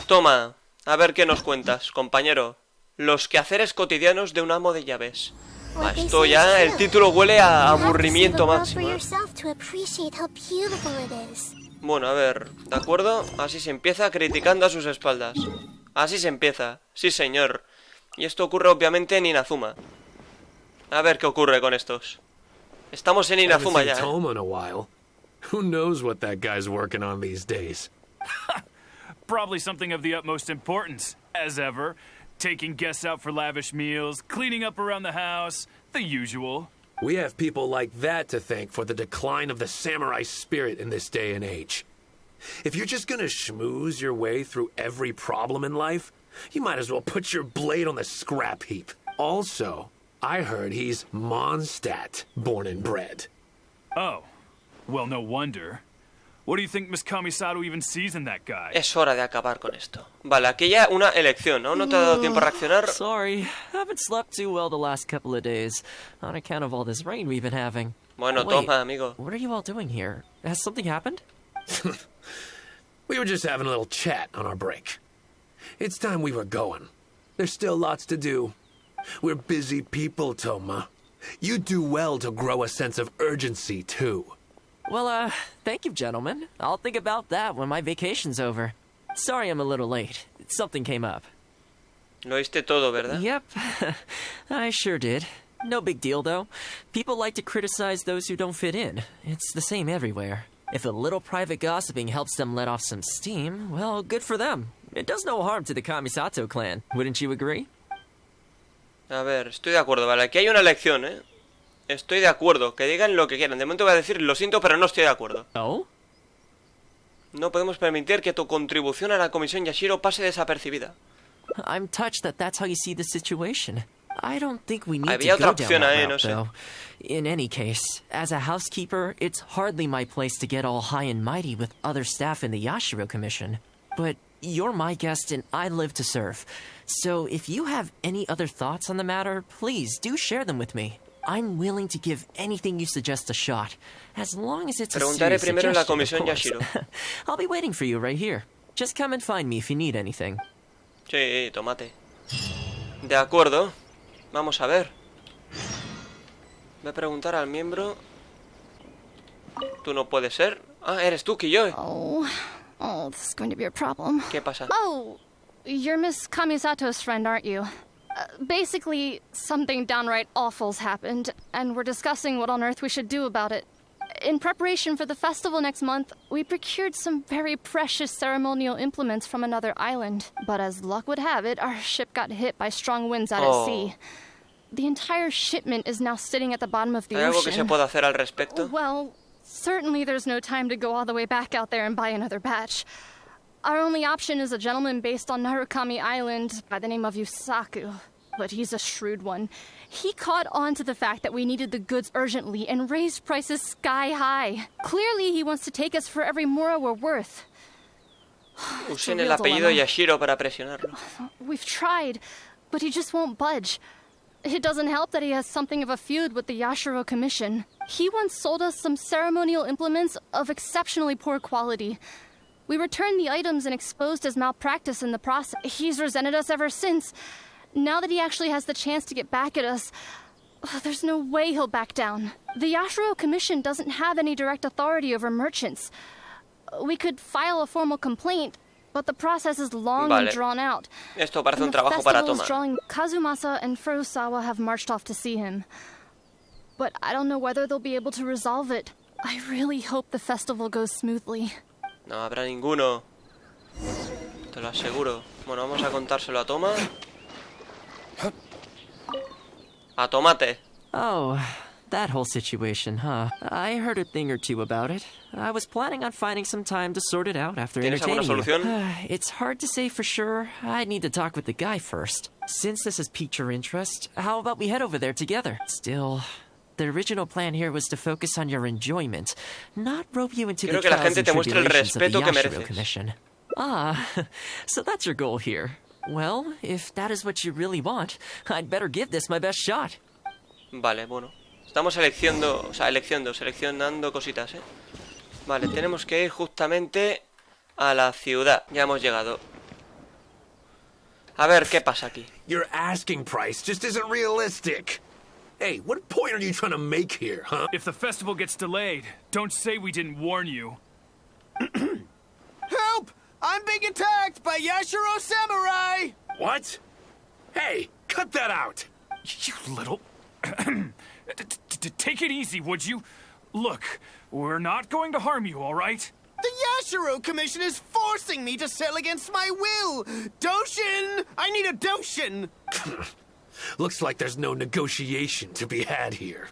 Toma, a ver qué nos cuentas, compañero. Los quehaceres cotidianos de un amo de llaves. Esto ya, el título huele a aburrimiento máximo, ¿eh? Bueno, a ver, ¿de acuerdo? Así se empieza criticando a sus espaldas. Así se empieza, sí señor. Y esto ocurre obviamente en Inazuma. A ver qué ocurre con estos. Estamos en Inazuma ya, ¿eh? Who knows what that guy's working on these days? Probably something of the utmost importance, as ever. Taking guests out for lavish meals, cleaning up around the house, the usual. We have people like that to thank for the decline of the samurai spirit in this day and age. If you're just gonna schmooze your way through every problem in life, you might as well put your blade on the scrap heap. Also, I heard he's Mondstadt, born and bred. Oh, well, no wonder. What do you think Miss Kamisato even sees in that guy? Es hora de acabar con esto. Vale, aquí ya una elección, ¿no? ¿No te ha dado tiempo a reaccionar? Sorry, haven't slept too well the last couple of days on account of all this rain we've been having. Bueno, Wait, toma, amigo. What are you all doing here? Has something happened? We were just having a little chat on our break. It's time we were going. There's still lots to do. We're busy people, Thoma. You do well to grow a sense of urgency, too. Well, thank you, gentlemen. I'll think about that when my vacation's over. Sorry I'm a little late. Something came up. Lo oíste todo, ¿verdad? Yep, I sure did. No big deal, though. People like to criticize those who don't fit in. It's the same everywhere. If a little private gossiping helps them let off some steam, well, good for them. It does no harm to the Kamisato clan. Wouldn't you agree? A ver, estoy de acuerdo, vale. Aquí hay una elección, ¿eh? Estoy de acuerdo, que digan lo que quieran. De momento voy a decir, lo siento, pero no estoy de acuerdo. Oh? No podemos permitir que tu contribución a la comisión Yashiro pase desapercibida. I'm touched that that's how you see the situation. I don't think we need Había to go otra down opción that ahí, route, no sé. though. In any case, as a housekeeper, it's hardly my place to get all high and mighty with other staff in the Yashiro Commission. But you're my guest and I live to serve. So if you have any other thoughts on the matter, please do share them with me. I'm willing to give anything you suggest a shot, as long as it's a Preguntaré serious primero en la suggestion, comisión of course. Yashiro. I'll be waiting for you right here. Just come and find me if you need anything. Sí, tomate. De acuerdo. Vamos a ver. Voy a preguntar al miembro. Tú no puedes ser. Ah, eres tú, Kiyoe. Oh, this is going to be a problem. ¿Qué pasa? Oh, you're Miss Kamisato's friend, aren't you? Basically, something downright awful's happened, and we're discussing what on earth we should do about it. In preparation for the festival next month, we procured some very precious ceremonial implements from another island. But as luck would have it, our ship got hit by strong winds out at sea. The entire shipment is now sitting at the bottom of the ¿Hay algo que se ocean. pueda hacer al respecto? Well, certainly there's no time to go all the way back out there and buy another batch. Our only option is a gentleman based on Narukami Island by the name of Yusaku. But he's a shrewd one. He caught on to the fact that we needed the goods urgently and raised prices sky high. Clearly he wants to take us for every mora we're worth. Usen el apellido Yashiro para presionarlo. We've tried, but he just won't budge. It doesn't help that he has something of a feud with the Yashiro Commission. He once sold us some ceremonial implements of exceptionally poor quality. We returned the items and exposed his malpractice in the process. He's resented us ever since. Now that he actually has the chance to get back at us, there's no way he'll back down. The Yashiro Commission doesn't have any direct authority over merchants. We could file a formal complaint, but the process is long and drawn out. Esto parece un And the trabajo para festivals Thoma. drawing Kazumasa and Furusawa have marched off to see him. But I don't know whether they'll be able to resolve it. I really hope the festival goes smoothly. No habrá ninguno. Te lo aseguro. Bueno, vamos a contárselo a Thoma. A tomate. Oh, that whole situation, huh? I heard a thing or two about it. I was planning on finding some time to sort it out after ¿Tienes alguna entertaining you. solución? It's hard to say for sure. I'd need to talk with the guy first. Since this has piqued your interest, how about we head over there together? Still, the original plan here was to focus on your enjoyment, not rope you into Quiero the que la trials gente and te muestre el tribulations of the respeto que Yashiro mereces. Commission. Ah, so that's your goal here. Well, if that is what you really want, I'd better give this my best shot. Vale, bueno. Estamos seleccionando cositas, ¿eh? Vale, tenemos que ir justamente a la ciudad. Ya hemos llegado. A ver, ¿qué pasa aquí? Your asking price just isn't realistic. Hey, what point are you trying to make here, huh? If the festival gets delayed, don't say we didn't warn you. Help! I'm being attacked by Yashiro Samurai! What? Hey, cut that out! You little... Take it easy, would you? Look, we're not going to harm you, all right? The Yashiro Commission is forcing me to sell against my will! Doshin! I need a Doshin! Looks like there's no negotiation to be had here.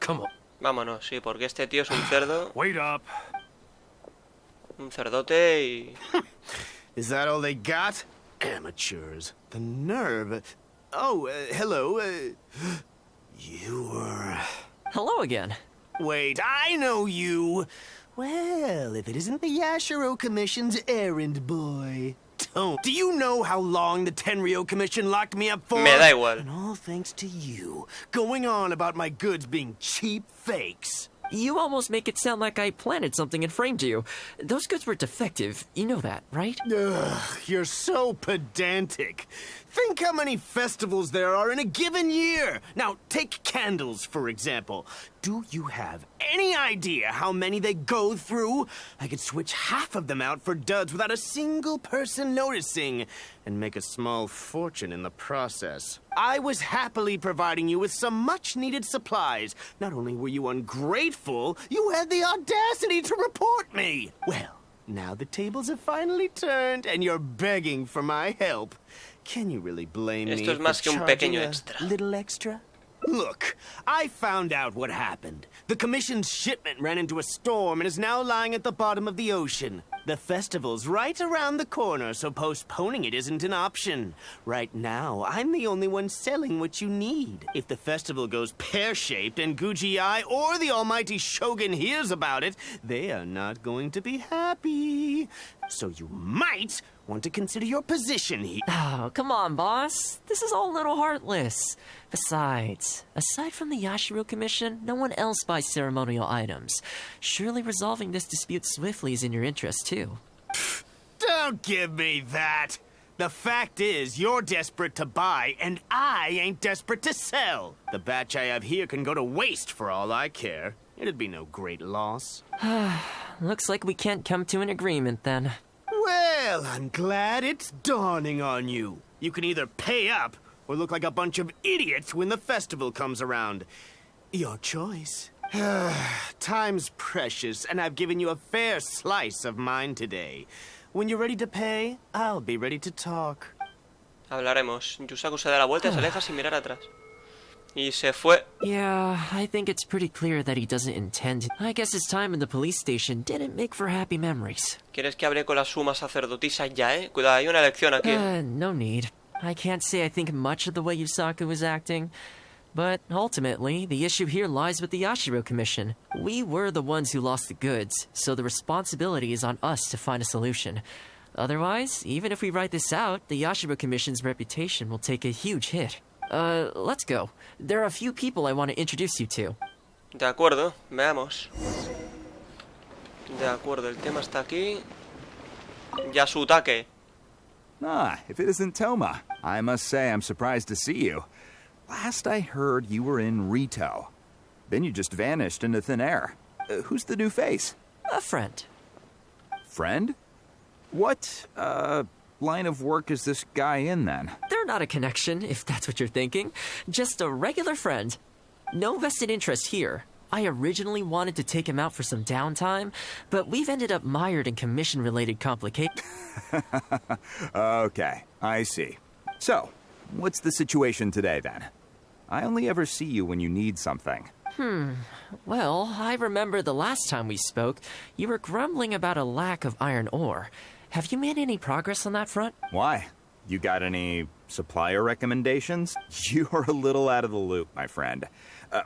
Come on. Vámonos, sí, porque este tío es un cerdo. Wait up. Un cerdote y... Is that all they got? Amateurs. The nerve. Oh, hello. You were... Hello again. Wait, I know you. Well, if it isn't the Yashiro Commission's errand boy. Don't. Do you know how long the Tenryo Commission locked me up for? Me da igual. And all thanks to you, going on about my goods being cheap fakes. You almost make it sound like I planted something and framed you. Those goods were defective. You know that, right? Ugh, you're so pedantic. Think how many festivals there are in a given year. Now, take candles, for example. Do you have any idea how many they go through? I could switch half of them out for duds without a single person noticing, and make a small fortune in the process. I was happily providing you with some much-needed supplies. Not only were you ungrateful, you had the audacity to report me. Well, now the tables have finally turned, and you're begging for my help. Can you really blame me Esto es for más que un charging pequeño a extra. little extra? Look, I found out what happened. The Commission's shipment ran into a storm and is now lying at the bottom of the ocean. The festival's right around the corner, so postponing it isn't an option. Right now, I'm the only one selling what you need. If the festival goes pear-shaped and Guji-ai or the almighty Shogun hears about it, they are not going to be happy. So you might want to consider your position here. Oh, come on, boss. This is all a little heartless. Besides, aside from the Yashiro Commission, no one else buys ceremonial items. Surely resolving this dispute swiftly is in your interest, too. Don't give me that. The fact is, you're desperate to buy, and I ain't desperate to sell. The batch I have here can go to waste for all I care. It'd be no great loss. Looks like we can't come to an agreement, then. Well, I'm glad it's dawning on you. You can either pay up or look like a bunch of idiots when the festival comes around. Your choice. Time's precious, and I've given you a fair slice of mine today. When you're ready to pay, I'll be ready to talk. Hablaremos. Yusaku se da la vuelta y se aleja sin mirar atrás. Y se fue. Yeah, I think it's pretty clear that he doesn't intend. I guess his time in the police station didn't make for happy memories. ¿Quieres que hable con la suma sacerdotisa ya, Cuidado, hay una elección aquí. No need. I can't say I think much of the way Yusaku was acting. But ultimately, the issue here lies with the Yashiro Commission. We were the ones who lost the goods, so the responsibility is on us to find a solution. Otherwise, even if we write this out, the Yashiro Commission's reputation will take a huge hit. Let's go. There are a few people I want to introduce you to. De acuerdo, veamos. De acuerdo, el tema está aquí. Yasutake. Ah, if it isn't Thoma, I must say I'm surprised to see you. Last I heard, you were in Rito. Then you just vanished into thin air. Who's the new face? A friend. Friend? What, line of work is this guy in, then? They're not a connection, if that's what you're thinking. Just a regular friend. No vested interest here. I originally wanted to take him out for some downtime, but we've ended up mired in commission-related complications. Okay, I see. So, what's the situation today, then? I only ever see you when you need something. Well, I remember the last time we spoke, you were grumbling about a lack of iron ore. Have you made any progress on that front? Why? You got any supplier recommendations? You're a little out of the loop, my friend.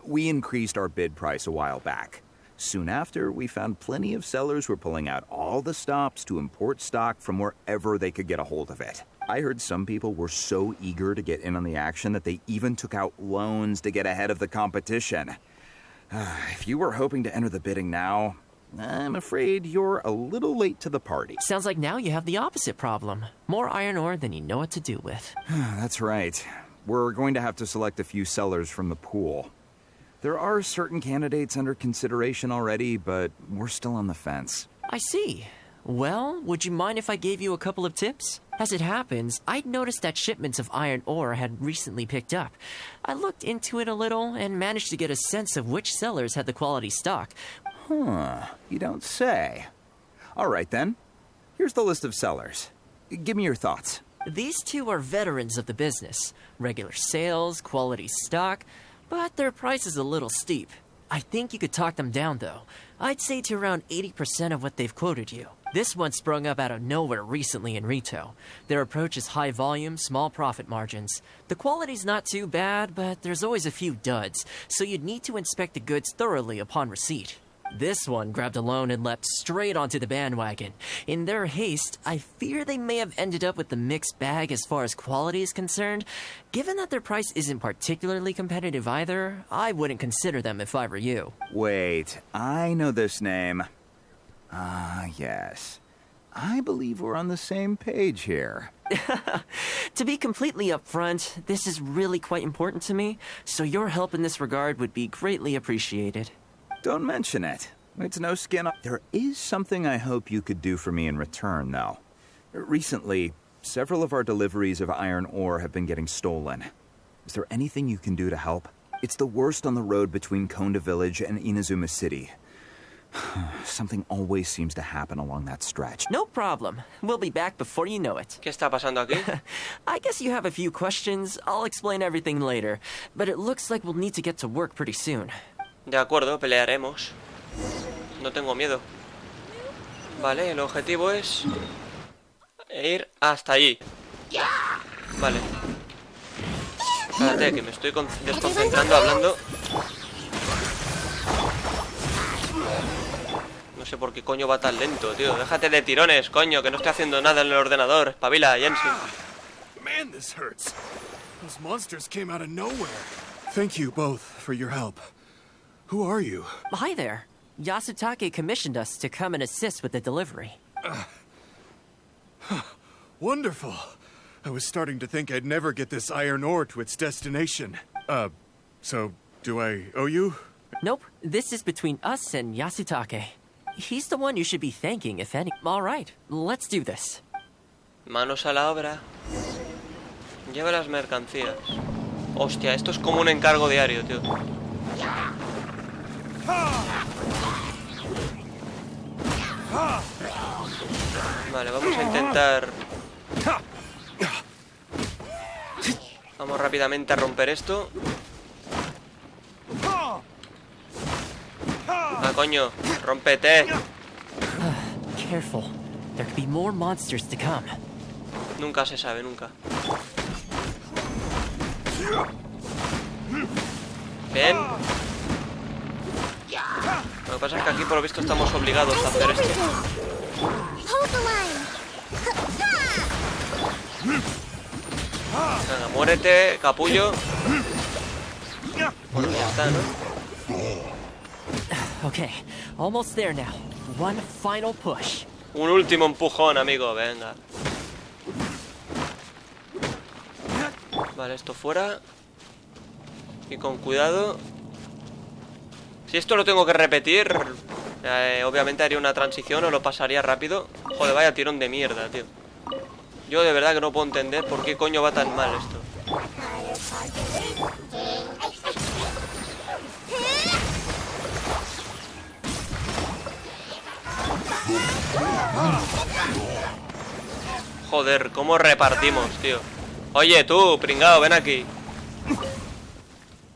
We increased our bid price a while back. Soon after, we found plenty of sellers were pulling out all the stops to import stock from wherever they could get a hold of it. I heard some people were so eager to get in on the action that they even took out loans to get ahead of the competition. If you were hoping to enter the bidding now, I'm afraid you're a little late to the party. Sounds like now you have the opposite problem. More iron ore than you know what to do with. That's right. We're going to have to select a few sellers from the pool. There are certain candidates under consideration already, but we're still on the fence. I see. Well, would you mind if I gave you a couple of tips? As it happens, I'd noticed that shipments of iron ore had recently picked up. I looked into it a little and managed to get a sense of which sellers had the quality stock. Huh, you don't say. All right then. Here's the list of sellers. Give me your thoughts. These two are veterans of the business. Regular sales, quality stock, but their price is a little steep. I think you could talk them down, though. I'd say to around 80% of what they've quoted you. This one sprung up out of nowhere recently in Rito. Their approach is high volume, small profit margins. The quality's not too bad, but there's always a few duds, so you'd need to inspect the goods thoroughly upon receipt. This one grabbed a loan and leapt straight onto the bandwagon. In their haste, I fear they may have ended up with the mixed bag as far as quality is concerned. Given that their price isn't particularly competitive either, I wouldn't consider them if I were you. Wait, I know this name. Yes. I believe we're on the same page here. To be completely upfront, this is really quite important to me, so your help in this regard would be greatly appreciated. Don't mention it. It's no skin off. There is something I hope you could do for me in return, though. Recently, several of our deliveries of iron ore have been getting stolen. Is there anything you can do to help? It's the worst on the road between Konda Village and Inazuma City. Something always seems to happen along that stretch. No problem. We'll be back before you know it. ¿Qué está pasando aquí? I guess you have a few questions. I'll explain everything later. But it looks like we'll need to get to work pretty soon. De acuerdo, pelearemos. No tengo miedo. Vale, el objetivo es ir hasta allí. Vale. Espérate, que me estoy desconcentrando hablando. No sé por qué coño va tan lento, tío. Déjate de tirones, coño, que no estoy haciendo nada en el ordenador. Espabila, Genshin. Man, this hurts. Those monsters came out of nowhere. Thank you both for your help. Who are you? Hi there. Yasutake commissioned us to come and assist with the delivery. Wonderful. I was starting to think I'd never get this iron ore to its destination. So do I owe you? Nope. This is between us and Yasutake. He's the one you should be thanking, if any. All right, let's do this. Manos a la obra. Lleva las mercancías. Hostia, esto es como un encargo diario, tío. Vale, vamos a intentar. Vamos rápidamente a romper esto. Ah, coño, rómpete. Careful. There could be more monsters to come. Nunca se sabe, nunca. Bien. Lo que pasa es que aquí por lo visto estamos obligados a hacer esto. Venga, muérete, capullo. Bueno, ya está, ¿no? Okay, almost there now. One final push. Un último empujón, amigo, venga. Vale, esto fuera. Y con cuidado. Si esto lo tengo que repetir, obviamente haría una transición o lo pasaría rápido. Joder, vaya tirón de mierda, tío. Yo de verdad que no puedo entender por qué coño va tan mal esto. Joder, cómo repartimos, tío. Oye, tú, pringao, ven aquí.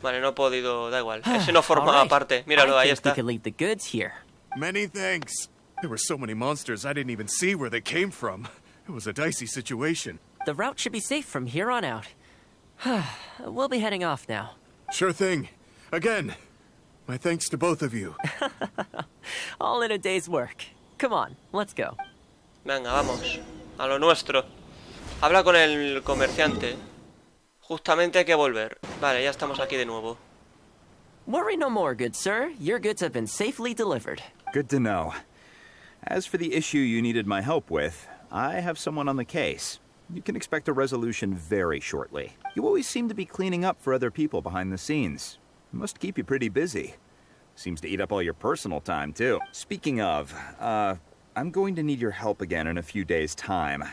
Vale, no he podido, da igual. Ese no formaba parte. Míralo, ahí está. Many thanks. There were so many monsters I didn't even see where they came from. It was a dicey situation. The route should be safe from here on out. We'll be heading off now. Sure thing. Again, my thanks to both of you. All in a day's work. Come on, let's go. Venga, vamos. A lo nuestro. Habla con el comerciante. Justamente hay que volver. Vale, ya estamos aquí de nuevo. Worry no more, good sir. Your goods have been safely delivered. Good to know. As for the issue you needed my help with, I have someone on the case. You can expect a resolution very shortly. You always seem to be cleaning up for other people behind the scenes. It must keep you pretty busy. Seems to eat up all your personal time, too. Speaking of, I'm going to need your help again in a few days' time.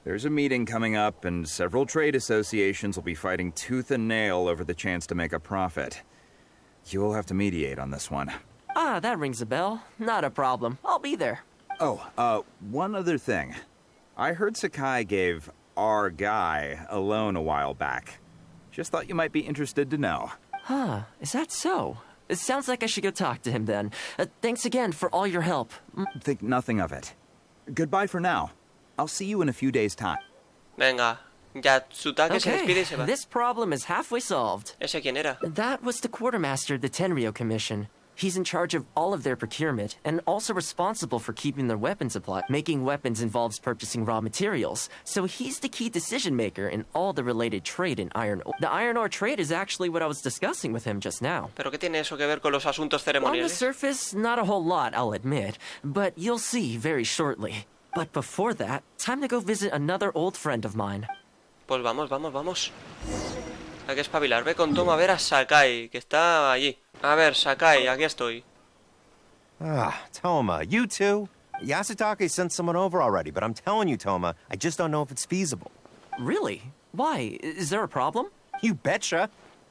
There's a meeting coming up, and several trade associations will be fighting tooth and nail over the chance to make a profit. You'll have to mediate on this one. Ah, that rings a bell. Not a problem. I'll be there. Oh, one other thing. I heard Sakai gave our guy a loan a while back. Just thought you might be interested to know. Huh, is that so? It sounds like I should go talk to him then. Thanks again for all your help. Think nothing of it. Goodbye for now. I'll see you in a few days' time. Venga, Yatsutake se despide y se va. This problem is halfway solved. ¿Ese quién era? That was the quartermaster of the Tenryo Commission. He's in charge of all of their procurement and also responsible for keeping their weapon supply. Making weapons involves purchasing raw materials, so he's the key decision maker in all the related trade in iron ore. The iron ore trade is actually what I was discussing with him just now. ¿Pero qué tiene eso que ver con los asuntos On the ceremoniales? surface, not a whole lot, I'll admit, but you'll see very shortly. But before that, time to go visit another old friend of mine. Pues vamos. Hay que espabilar. Ve con Thoma a ver a Sakai, que está allí. A ver, Sakai, aquí estoy. Thoma, you too? Yasutake sent someone over already, but I'm telling you, Thoma, I just don't know if it's feasible. Really? Why? Is there a problem? You betcha.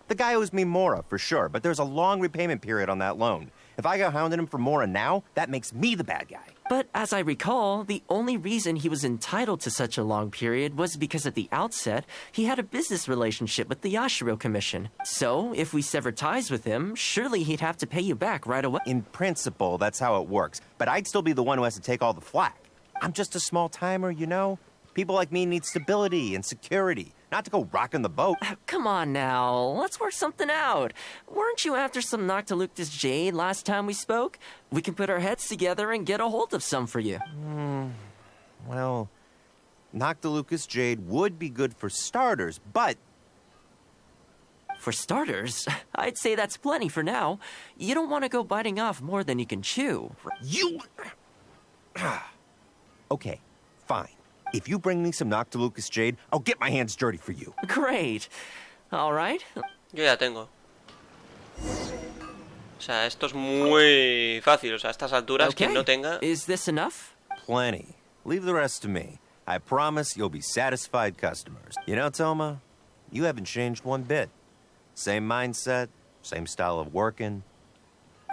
The guy owes me Mora, for sure, but there's a long repayment period on that loan. If I go hounding him for Mora now, that makes me the bad guy. But as I recall, the only reason he was entitled to such a long period was because at the outset, he had a business relationship with the Yashiro Commission. So, if we sever ties with him, surely he'd have to pay you back right away. In principle, that's how it works, but I'd still be the one who has to take all the flack. I'm just a small-timer, you know? People like me need stability and security, not to go rocking the boat. Come on now, let's work something out. Weren't you after some Noctiluctus jade last time we spoke? We can put our heads together and get a hold of some for you. Well, Noctilucus jade would be good for starters, but... For starters, I'd say that's plenty for now. You don't want to go biting off more than you can chew. You... Okay, fine. If you bring me some Noctilucus jade, I'll get my hands dirty for you. Great. All right. Yo ya tengo. O sea, esto es muy fácil. O sea, a estas alturas, quien no tenga... Is this enough? Plenty. Leave the rest to me. I promise you'll be satisfied customers. You know, Thoma, you haven't changed one bit. Same mindset, same style of working.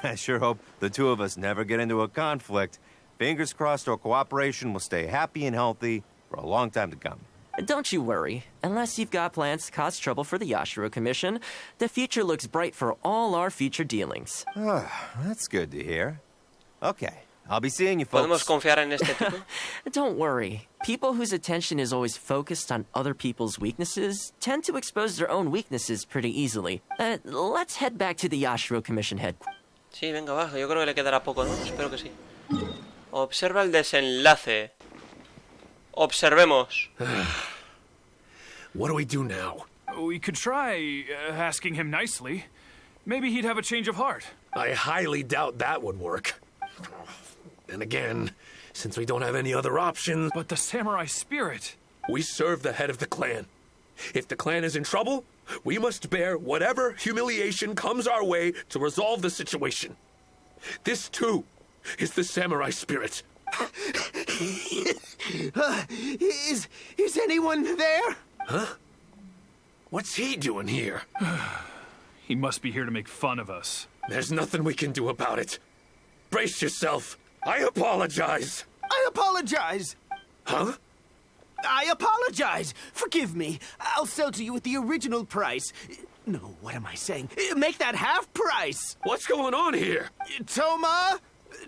I sure hope the two of us never get into a conflict. Fingers crossed our cooperation will stay happy and healthy for a long time to come. Don't you worry. Unless you've got plans to cause trouble for the Yashiro Commission, the future looks bright for all our future dealings. That's good to hear. Okay, I'll be seeing you ¿Podemos folks. confiar en este tipo? Don't worry. People whose attention is always focused on other people's weaknesses tend to expose their own weaknesses pretty easily. Let's head back to the Yashiro Commission headquarters. Sí, venga, va. Yo creo que le quedará poco, ¿no? Espero que sí. Observa el desenlace. Observemos. What do we do now? We could try asking him nicely. Maybe he'd have a change of heart. I highly doubt that would work. And again, since we don't have any other options... But the samurai spirit... We serve the head of the clan. If the clan is in trouble, we must bear whatever humiliation comes our way to resolve the situation. This, too, is the samurai spirit. Is anyone there? Huh? What's he doing here? He must be here to make fun of us. There's nothing we can do about it. Brace yourself. I apologize. I apologize. Huh? I apologize. Forgive me. I'll sell to you at the original price. No, what am I saying? Make that half price. What's going on here? Thoma?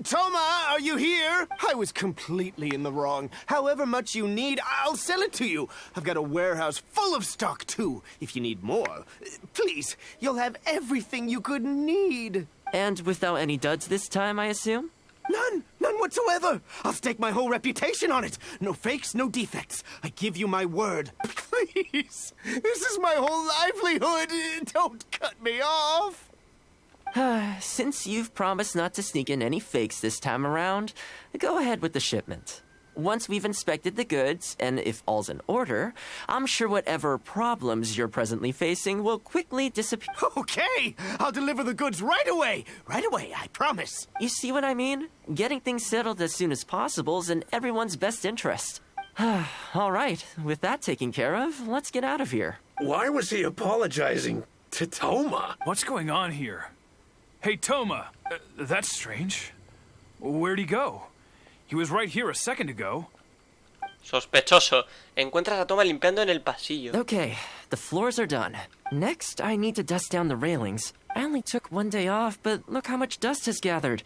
Thoma, are you here? I was completely in the wrong. However much you need, I'll sell it to you. I've got a warehouse full of stock, too, if you need more. Please, you'll have everything you could need. And without any duds this time, I assume? None whatsoever. I'll stake my whole reputation on it. No fakes, no defects. I give you my word. Please, this is my whole livelihood. Don't cut me off. Since you've promised not to sneak in any fakes this time around, go ahead with the shipment. Once we've inspected the goods, and if all's in order, I'm sure whatever problems you're presently facing will quickly disappear. Okay, I'll deliver the goods right away. Right away, I promise. You see what I mean? Getting things settled as soon as possible is in everyone's best interest. All right, with that taken care of, let's get out of here. Why was he apologizing to Thoma? What's going on here? Hey, Thoma, that's strange. Where'd he go? He was right here a second ago. Sospechoso. Encuentras a Thoma limpiando en el pasillo. Okay, the floors are done. Next, I need to dust down the railings. I only took one day off, but look how much dust has gathered.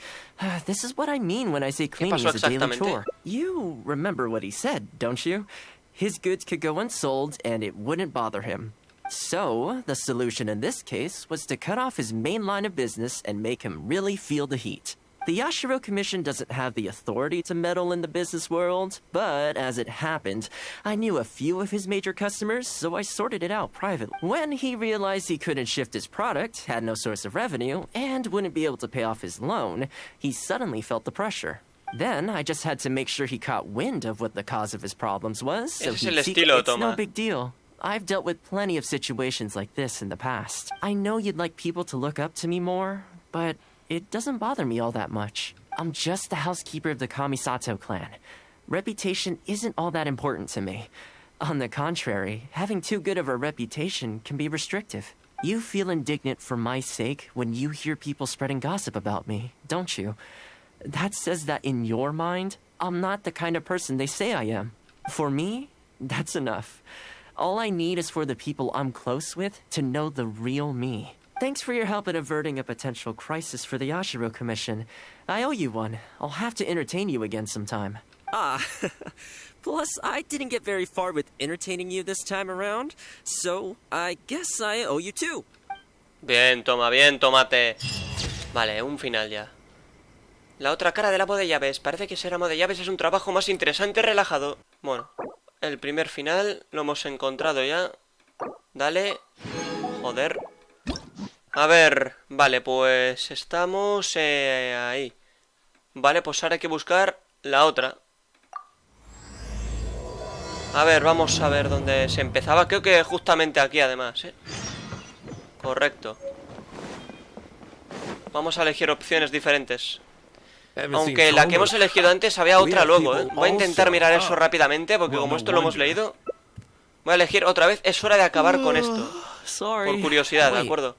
This is what I mean when I say cleaning is a daily chore. You remember what he said, don't you? His goods could go unsold, and it wouldn't bother him. So, the solution in this case was to cut off his main line of business and make him really feel the heat. The Yashiro Commission doesn't have the authority to meddle in the business world, but as it happened, I knew a few of his major customers, so I sorted it out privately. When he realized he couldn't shift his product, had no source of revenue, and wouldn't be able to pay off his loan, he suddenly felt the pressure. Then I just had to make sure he caught wind of what the cause of his problems was, so Ese es el he'd seek estilo, it's no Thoma. big deal. I've dealt with plenty of situations like this in the past. I know you'd like people to look up to me more, but it doesn't bother me all that much. I'm just the housekeeper of the Kamisato clan. Reputation isn't all that important to me. On the contrary, having too good of a reputation can be restrictive. You feel indignant for my sake when you hear people spreading gossip about me, don't you? That says that in your mind, I'm not the kind of person they say I am. For me, that's enough. All I need is for the people I'm close with to know the real me. Thanks for your help in averting a potential crisis for the Yashiro Commission. I owe you one. I'll have to entertain you again sometime. Plus, I didn't get very far with entertaining you this time around, so I guess I owe you too. Bien, Thoma, bien, tómate. Vale, un final ya. La otra cara del amo de llaves. Parece que ser amo de llaves es un trabajo más interesante y relajado. Bueno, el primer final lo hemos encontrado ya. Dale. Joder. A ver, vale, pues estamos ahí. Vale, pues ahora hay que buscar la otra. A ver, vamos a ver dónde se empezaba. Creo que justamente aquí además, ¿eh? Correcto. Vamos a elegir opciones diferentes. Aunque la que hemos elegido antes había otra luego, ¿eh? Voy a intentar mirar eso rápidamente porque como esto lo hemos leído, voy a elegir otra vez. Es hora de acabar con esto. Por curiosidad, ¿de acuerdo?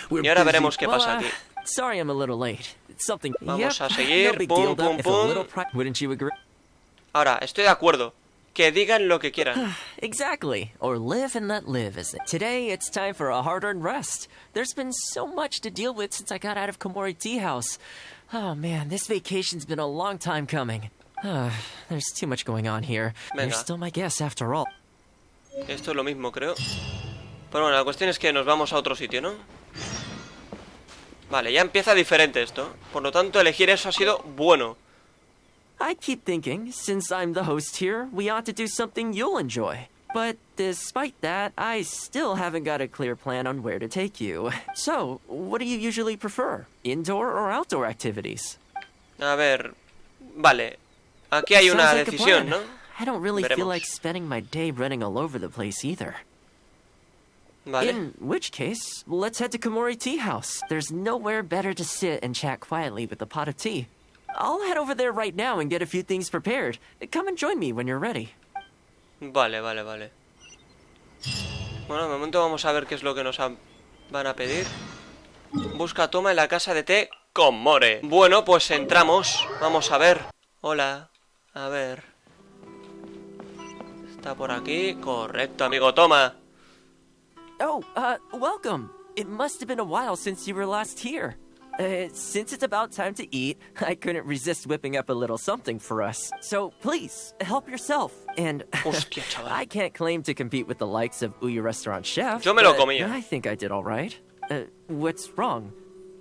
Y ahora veremos qué pasa aquí. Sorry I'm a little late. Something. Vamos a No seguir. big Pum, deal, though, pum, if a little pum. Wouldn't you agree? Ahora, estoy de acuerdo. Que digan lo que quieran. Exactly. Or live and let live, is it? Today, it's time for a hard-earned rest. There's been so much to deal with since I got out of Komori Tea House. Oh man, this vacation's been a long time coming. There's too much going on here. Venga. You're still my guest after all. Esto es lo mismo, creo. Pero bueno, la cuestión es que nos vamos a otro sitio, ¿no? Vale, ya empieza diferente esto. Por lo tanto, elegir eso ha sido bueno. I keep thinking, since I'm the host here, we ought to do something you'll enjoy. But despite that, I still haven't got a clear plan on where to take you. So, what do you usually prefer? Indoor or outdoor activities? A ver... Vale. Aquí hay una Sounds like a decisión, plan. ¿no? I don't really feel Veremos. like spending my day running all over the place either. Vale. In which case, let's head to Komori Tea House. There's nowhere better to sit and chat quietly with a pot of tea. I'll head over there right now and get a few things prepared. Come and join me when you're ready. Vale, vale, vale. Bueno, de momento vamos a ver qué es lo que nos van a pedir. Busca Thoma en la casa de té con More. Bueno, pues entramos. Vamos a ver. Hola. A ver. Está por aquí. Correcto, amigo Thoma. Oh, welcome. It must have been a while since you were last here. Since it's about time to eat, I couldn't resist whipping up a little something for us. So please, help yourself. And Hostia, chaval. I can't claim to compete with the likes of Uyu Restaurant Chef. Yo me lo but comía. I think I did all right. What's wrong?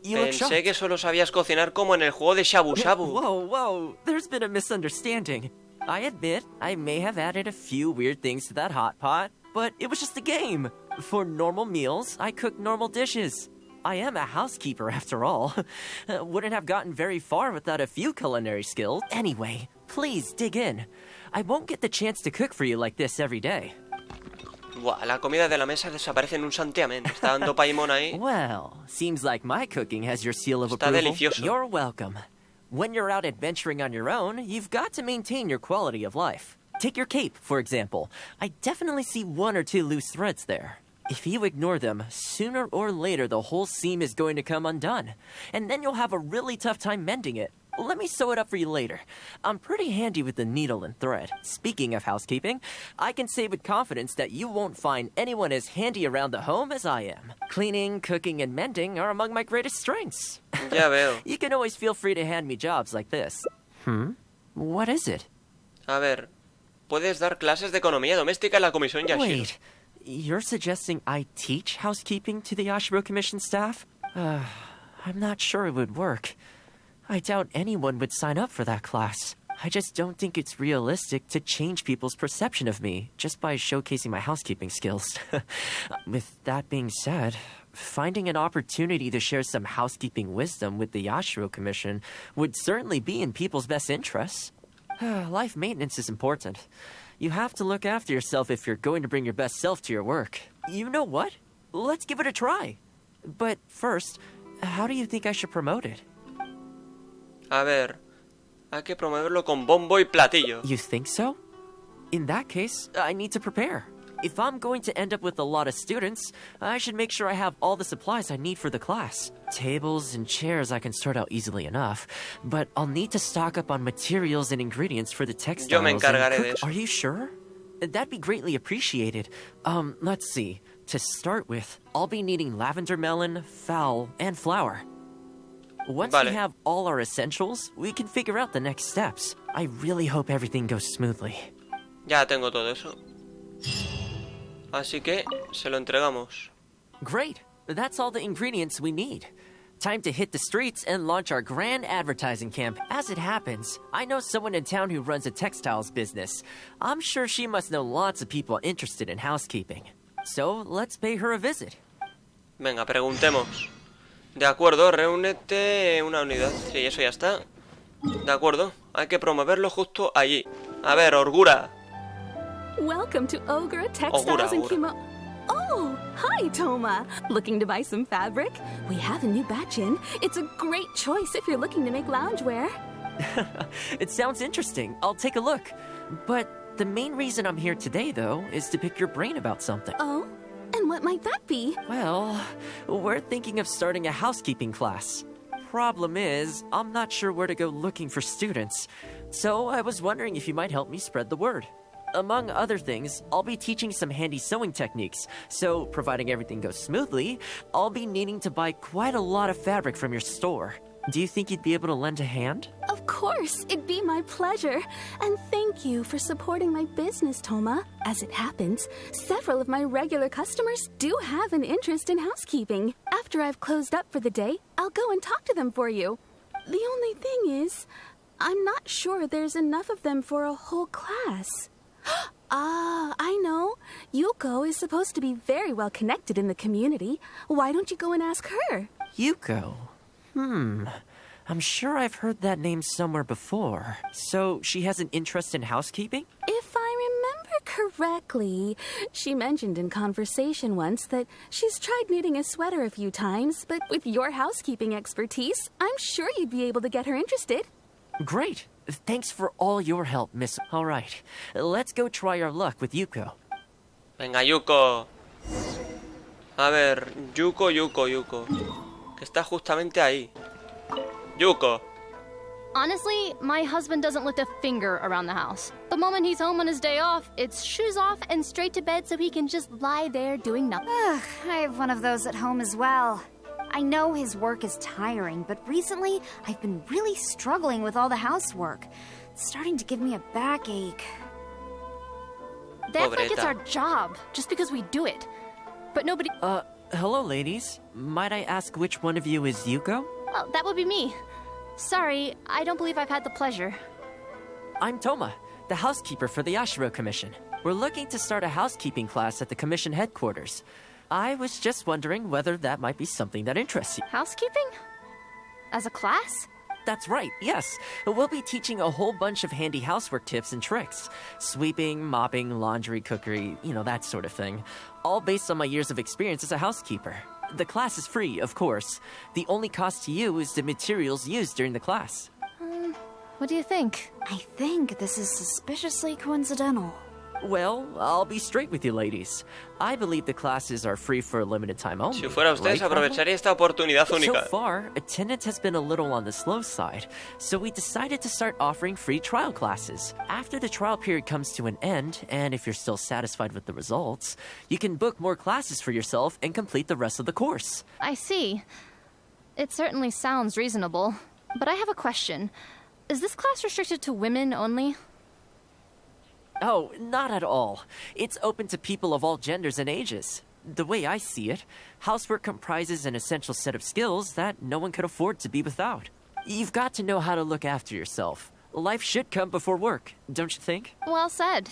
You look Pensé shocked. que solo sabías cocinar como en el juego de Shabu Shabu. Whoa. There's been a misunderstanding. I admit, I may have added a few weird things to that hot pot, but it was just a game. For normal meals, I cook normal dishes. I am a housekeeper after all. Wouldn't have gotten very far without a few culinary skills. Anyway, please dig in. I won't get the chance to cook for you like this every day. Buah, la comida de la mesa desaparece en un santiamén. Está dando Paimon ahí. Well, seems like my cooking has your seal of Está approval. delicioso. You're welcome. When you're out adventuring on your own, you've got to maintain your quality of life. Take your cape, for example. I definitely see 1 or 2 loose threads there. If you ignore them, sooner or later the whole seam is going to come undone. And then you'll have a really tough time mending it. Let me sew it up for you later. I'm pretty handy with the needle and thread. Speaking of housekeeping, I can say with confidence that you won't find anyone as handy around the home as I am. Cleaning, cooking, and mending are among my greatest strengths. Ya veo. You can always feel free to hand me jobs like this. What is it? A ver, puedes dar clases de economía doméstica en la comisión Yashiro. Wait, you're suggesting I teach housekeeping to the Yashiro Commission staff? I'm not sure it would work. I doubt anyone would sign up for that class. I just don't think it's realistic to change people's perception of me just by showcasing my housekeeping skills. With that being said, finding an opportunity to share some housekeeping wisdom with the Yashiro Commission would certainly be in people's best interests. Life maintenance is important. You have to look after yourself if you're going to bring your best self to your work. You know what? Let's give it a try. But first, how do you think I should promote it? A ver, hay que promoverlo con bombo y platillo. You think so? In that case, I need to prepare. If I'm going to end up with a lot of students, I should make sure I have all the supplies I need for the class. Tables and chairs I can sort out easily enough, but I'll need to stock up on materials and ingredients for the textiles. Yo me encargaré de eso. Are you sure? That'd be greatly appreciated. Let's see. To start with, I'll be needing lavender melon, fowl, and flour. Once we have all our essentials, we can figure out the next steps. I really hope everything goes smoothly. Ya tengo todo eso. Así que se lo entregamos. Great. That's all the ingredients we need. Time to hit the streets and launch our grand advertising camp. As it happens, I know someone in town who runs a textiles business. I'm sure she must know lots of people interested in housekeeping. So let's pay her a visit. Venga, preguntemos. De acuerdo, reúnete una unidad. Sí, eso ya está. De acuerdo, hay que promoverlo justo allí. A ver, Orgura. Welcome to Ogura Textiles and Kimo. Oh, hi, Thoma. Looking to buy some fabric? We have a new batch in. It's a great choice if you're looking to make loungewear. It sounds interesting. I'll take a look. But the main reason I'm here today, though, is to pick your brain about something. Oh? And what might that be? Well, we're thinking of starting a housekeeping class. Problem is, I'm not sure where to go looking for students. So I was wondering if you might help me spread the word. Among other things, I'll be teaching some handy sewing techniques. So, providing everything goes smoothly, I'll be needing to buy quite a lot of fabric from your store. Do you think you'd be able to lend a hand? Of course, it'd be my pleasure. And thank you for supporting my business, Thoma. As it happens, several of my regular customers do have an interest in housekeeping. After I've closed up for the day, I'll go and talk to them for you. The only thing is, I'm not sure there's enough of them for a whole class. Ah, I know. Yuko is supposed to be very well connected in the community. Why don't you go and ask her? Yuko? I'm sure I've heard that name somewhere before. So, she has an interest in housekeeping? If I remember correctly, she mentioned in conversation once that she's tried knitting a sweater a few times, but with your housekeeping expertise, I'm sure you'd be able to get her interested. Great. Thanks for all your help, Miss. All right, let's go try our luck with Yuko. Venga, Yuko. A ver, Yuko. Que está justamente ahí. Yuko. Honestly, my husband doesn't lift a finger around the house. The moment he's home on his day off, it's shoes off and straight to bed so he can just lie there doing nothing. Ugh, I have one of those at home as well. I know his work is tiring, but recently I've been really struggling with all the housework. It's starting to give me a backache. They act like it's our job, just because we do it. But nobody... Hello, ladies. Might I ask which one of you is Yuko? Oh, that would be me. Sorry, I don't believe I've had the pleasure. I'm Thoma, the housekeeper for the Yashiro Commission. We're looking to start a housekeeping class at the Commission headquarters. I was just wondering whether that might be something that interests you. Housekeeping? As a class? That's right, yes. We'll be teaching a whole bunch of handy housework tips and tricks. Sweeping, mopping, laundry, cookery, that sort of thing. All based on my years of experience as a housekeeper. The class is free, of course. The only cost to you is the materials used during the class. What do you think? I think this is suspiciously coincidental. Well, I'll be straight with you, ladies. I believe the classes are free for a limited time only. Si fuera ustedes, aprovecharía esta oportunidad única. So far, attendance has been a little on the slow side, so we decided to start offering free trial classes. After the trial period comes to an end, and if you're still satisfied with the results, you can book more classes for yourself and complete the rest of the course. I see. It certainly sounds reasonable. But I have a question. Is this class restricted to women only? Oh, not at all. It's open to people of all genders and ages. The way I see it, housework comprises an essential set of skills that no one could afford to be without. You've got to know how to look after yourself. Life should come before work, don't you think? Well said.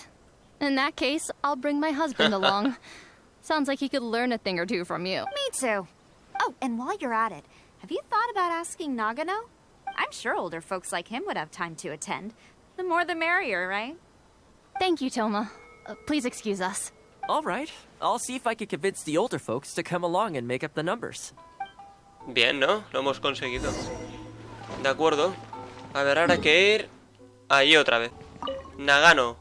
In that case, I'll bring my husband along. Sounds like he could learn a thing or two from you. Me too. Oh, and while you're at it, have you thought about asking Nagano? I'm sure older folks like him would have time to attend. The more the merrier, right? Thank you, Thoma. Please excuse us. All right. I'll see if I can convince the older folks to come along and make up the numbers. Bien, ¿no? Lo hemos conseguido. De acuerdo. A ver, ahora hay que ir allí otra vez. Nagano.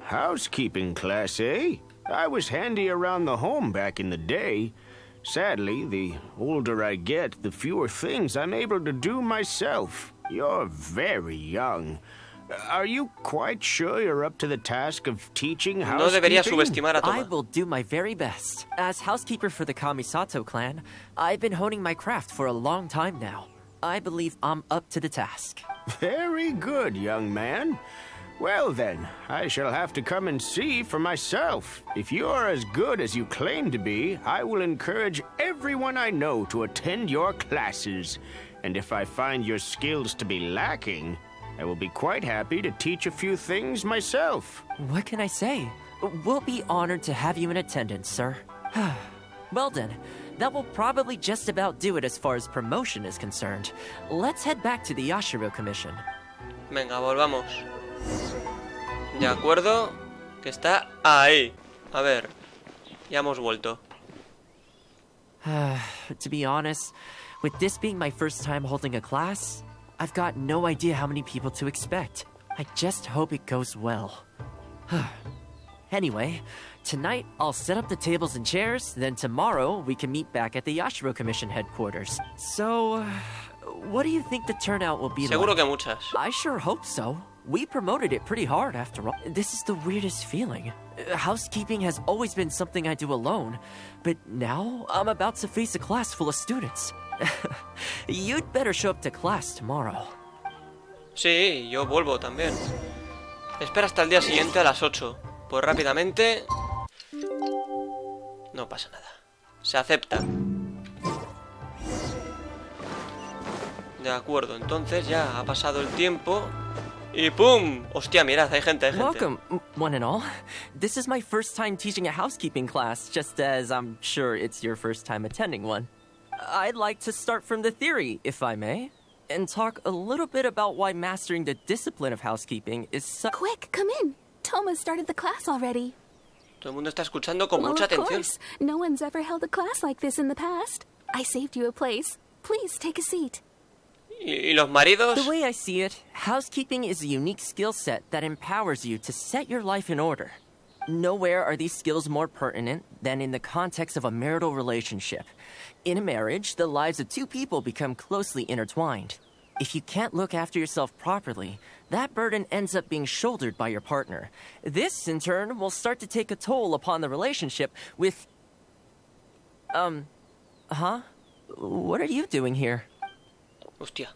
Housekeeping class, eh? I was handy around the home back in the day. Sadly, the older I get, the fewer things I'm able to do myself. You're very young. Are you quite sure you're up to the task of teaching housekeeping? No debería subestimar a Thoma. I will do my very best. As housekeeper for the Kamisato clan, I've been honing my craft for a long time now. I believe I'm up to the task. Very good, young man. Well then, I shall have to come and see for myself. If you're as good as you claim to be, I will encourage everyone I know to attend your classes. And if I find your skills to be lacking, I will be quite happy to teach a few things myself. What can I say? We'll be honored to have you in attendance, sir. Well then, that will probably just about do it as far as promotion is concerned. Let's head back to the Yashiro Commission. Venga, volvamos. De acuerdo, que está ahí. A ver, ya hemos vuelto. To be honest, with this being my first time holding a class, I've got no idea how many people to expect. I just hope it goes well. Anyway, tonight I'll set up the tables and chairs, then tomorrow we can meet back at the Yashiro Commission headquarters. So, what do you think the turnout will be Seguro like? que muchas. I sure hope so. We promoted it pretty hard after all. This is the weirdest feeling. Housekeeping has always been something I do alone, but now I'm about to face a class full of students. You'd better show up to class tomorrow. Sí, yo vuelvo también. Espera hasta el día siguiente a las 8. Pues rápidamente... No pasa nada. Se acepta. De acuerdo, entonces ya ha pasado el tiempo. Y ¡pum! Hostia, mirad, hay gente, Welcome, one and all. This is my first time teaching a housekeeping class, just as I'm sure it's your first time attending one. I'd like to start from the theory, if I may, and talk a little bit about why mastering the discipline of housekeeping is so... Quick, come in. Thoma started the class already. Todo el mundo está escuchando con mucha atención. Of course. No one's ever held a class like this in the past. I saved you a place. Please take a seat. ¿Y los maridos? The way I see it, housekeeping is a unique skill set that empowers you to set your life in order. Nowhere are these skills more pertinent than in the context of a marital relationship. In a marriage, the lives of two people become closely intertwined. If you can't look after yourself properly, that burden ends up being shouldered by your partner. This, in turn, will start to take a toll upon the relationship with... Huh? What are you doing here? Hostia.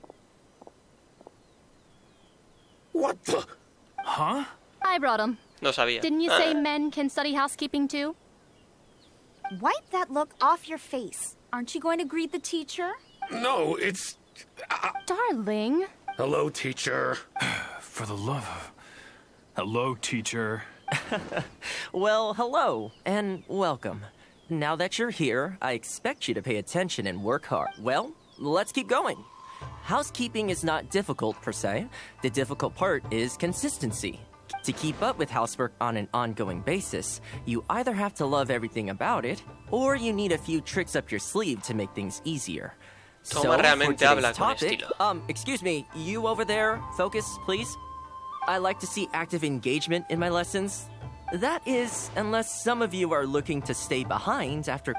What the? Huh? I brought him. No sabía. Didn't you say men can study housekeeping too? Wipe that look off your face. Aren't you going to greet the teacher? No, it's... Darling. Hello, teacher. For the love of... Hello, teacher. Well, hello, and welcome. Now that you're here, I expect you to pay attention and work hard. Well, let's keep going. Housekeeping is not difficult, per se. The difficult part is consistency. To keep up with housework on an ongoing basis, you either have to love everything about it, or you need a few tricks up your sleeve to make things easier. Thoma realmente habla con estilo. Excuse me, you over there, focus, please. I like to see active engagement in my lessons. That is, unless some of you are looking to stay behind after...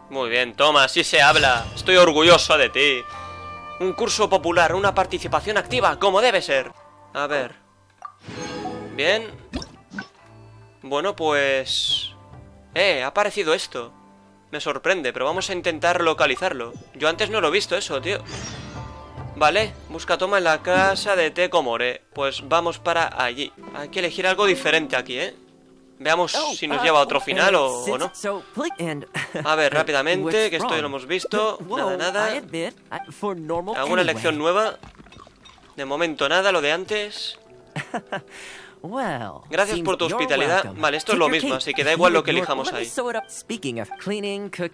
Muy bien, Thoma, así se habla. Estoy orgulloso de ti. Un curso popular, una participación activa, como debe ser. A ver. Bien. Bueno, pues... ha aparecido esto. Me sorprende, pero vamos a intentar localizarlo. Yo antes no lo he visto eso, tío. Vale, busca a Thoma en la casa de Tecomore. Pues vamos para allí. Hay que elegir algo diferente aquí, ¿eh? Veamos si nos lleva a otro final o no. A ver, rápidamente, que esto ya lo hemos visto. Nada. ¿Alguna lección nueva? De momento nada, lo de antes. Gracias por tu hospitalidad. Vale, esto es lo mismo, así que da igual lo que elijamos ahí.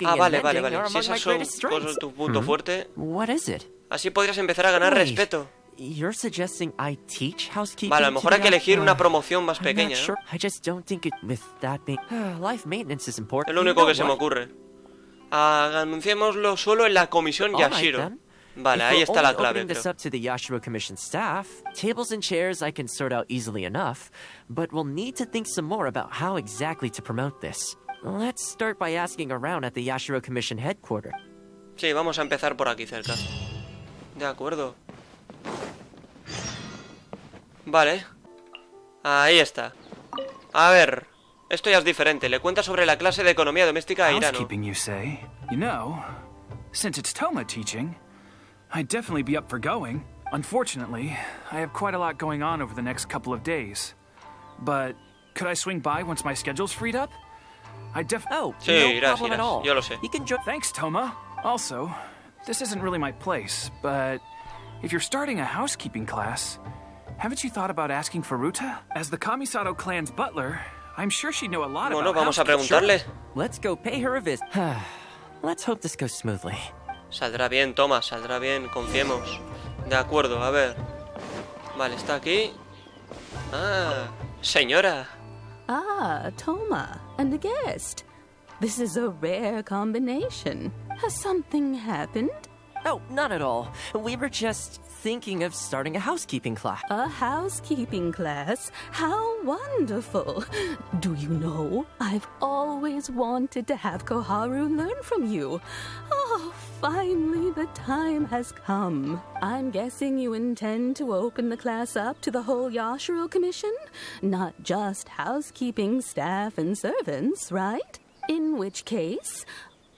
Ah, vale. Si esas son cosas de tu punto fuerte, así podrías empezar a ganar respeto. Vale, a lo mejor hay que elegir una promoción más pequeña, ¿no? Es lo único que se me ocurre. Anunciémoslo solo en la comisión Yashiro. Vale, ahí está la clave, creo. Tables and chairs I can sort out easily enough, but we'll need to think some more about how exactly to promote this. Let's start by asking around at the Yashiro Commission headquarters. Sí, vamos a empezar por aquí cerca. De acuerdo. Vale. Ahí está. A ver, esto ya es diferente. Le cuenta sobre la clase de economía doméstica a Irano. Housekeeping, you say? You know, since it's Thoma teaching, I'd definitely be up for going. Unfortunately, I have quite a lot going on over the next couple of days. But could I swing by once my schedule's freed up? Sí, irás, yo lo sé. Thanks, Thoma. Also, this isn't really my place, but if you're starting a housekeeping class, haven't you thought about asking Furuta? As the Kamisato clan's butler, I'm sure she'd know a lot about Bueno, vamos a preguntarle. Let's go pay her a visit. Let's hope this goes smoothly. Saldrá bien, Thoma, saldrá bien, confiemos. De acuerdo, a ver. Vale, está aquí. Ah, señora. Ah, Thoma, and a guest. This is a rare combination. Has something happened? Oh, not at all. We were just thinking of starting a housekeeping class. A housekeeping class? How wonderful. Do you know, I've always wanted to have Koharu learn from you. Oh, finally the time has come. I'm guessing you intend to open the class up to the whole Yashiro Commission? Not just housekeeping staff and servants, right? In which case,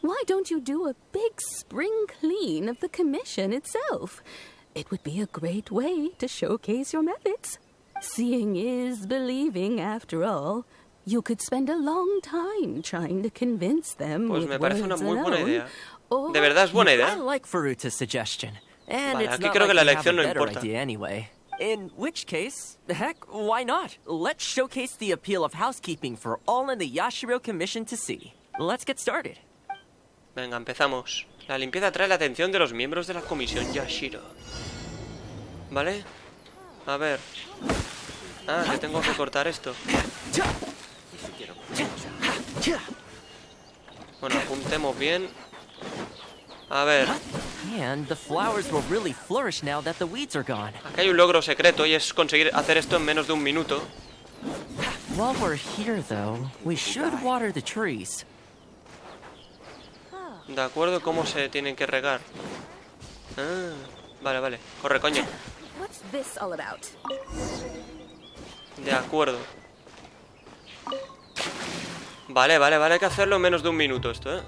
why don't you do a big spring clean of the commission itself? It would be a great way to showcase your methods. Seeing is believing, after all. You could spend a long time trying to convince them Pues with me parece una words muy buena alone. idea. De verdad es buena idea. I like Furuta's suggestion. And Vale, it's aquí not creo like que la we have elección a no better importa. idea anyway. In which case, heck, why not? Let's showcase the appeal of housekeeping for all in the Yashiro Commission to see. Let's get started. Venga, empezamos. La limpieza atrae la atención de los miembros de la comisión Yashiro. ¿Vale? A ver. Ah, que tengo que cortar esto. Bueno, apuntemos bien. A ver. And the flowers will really flourish now that the weeds are gone. Aquí hay un logro secreto y es conseguir hacer esto en menos de un minuto. While we're here, though, we should water the trees. De acuerdo, ¿cómo se tienen que regar? Ah, vale, vale. Corre, coño. What's this all about? De acuerdo. Vale, vale, vale. Hay que hacerlo en menos de un minuto esto, ¿eh?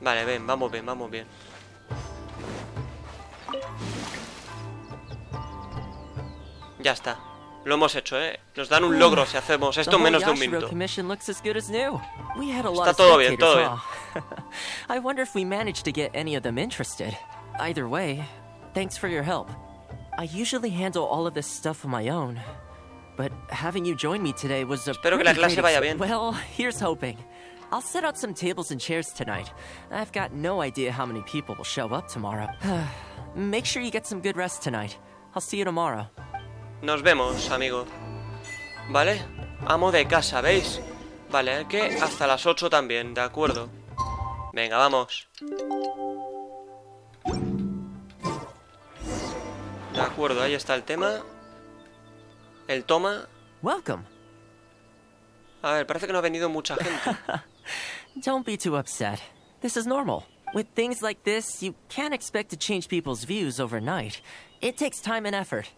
Vale, ven, vamos bien, vamos bien. Ya está. Lo hemos hecho, ¿eh? Nos dan un logro si hacemos esto en menos de un minuto. Está todo bien, todo bien. I wonder if we managed to get any of them interested. Either way, thanks for your help. I usually handle all of this stuff on my own. But having you join me today was a Espero que la clase vaya bien. Well, here's hoping. I'll set out some tables and chairs tonight. I've got no idea how many people will show up tomorrow. Make sure you get some good rest tonight. I'll see you tomorrow. Nos vemos, amigo. Vale, amo de casa, ¿veis? Vale, hay que hasta las 8 también, de acuerdo. Venga, vamos. De acuerdo, ahí está el tema. El Thoma. Welcome. A ver, parece que no ha venido mucha gente. Don't be too upset. This is normal. With things like this, you can't expect to change people's views overnight. It takes time and effort.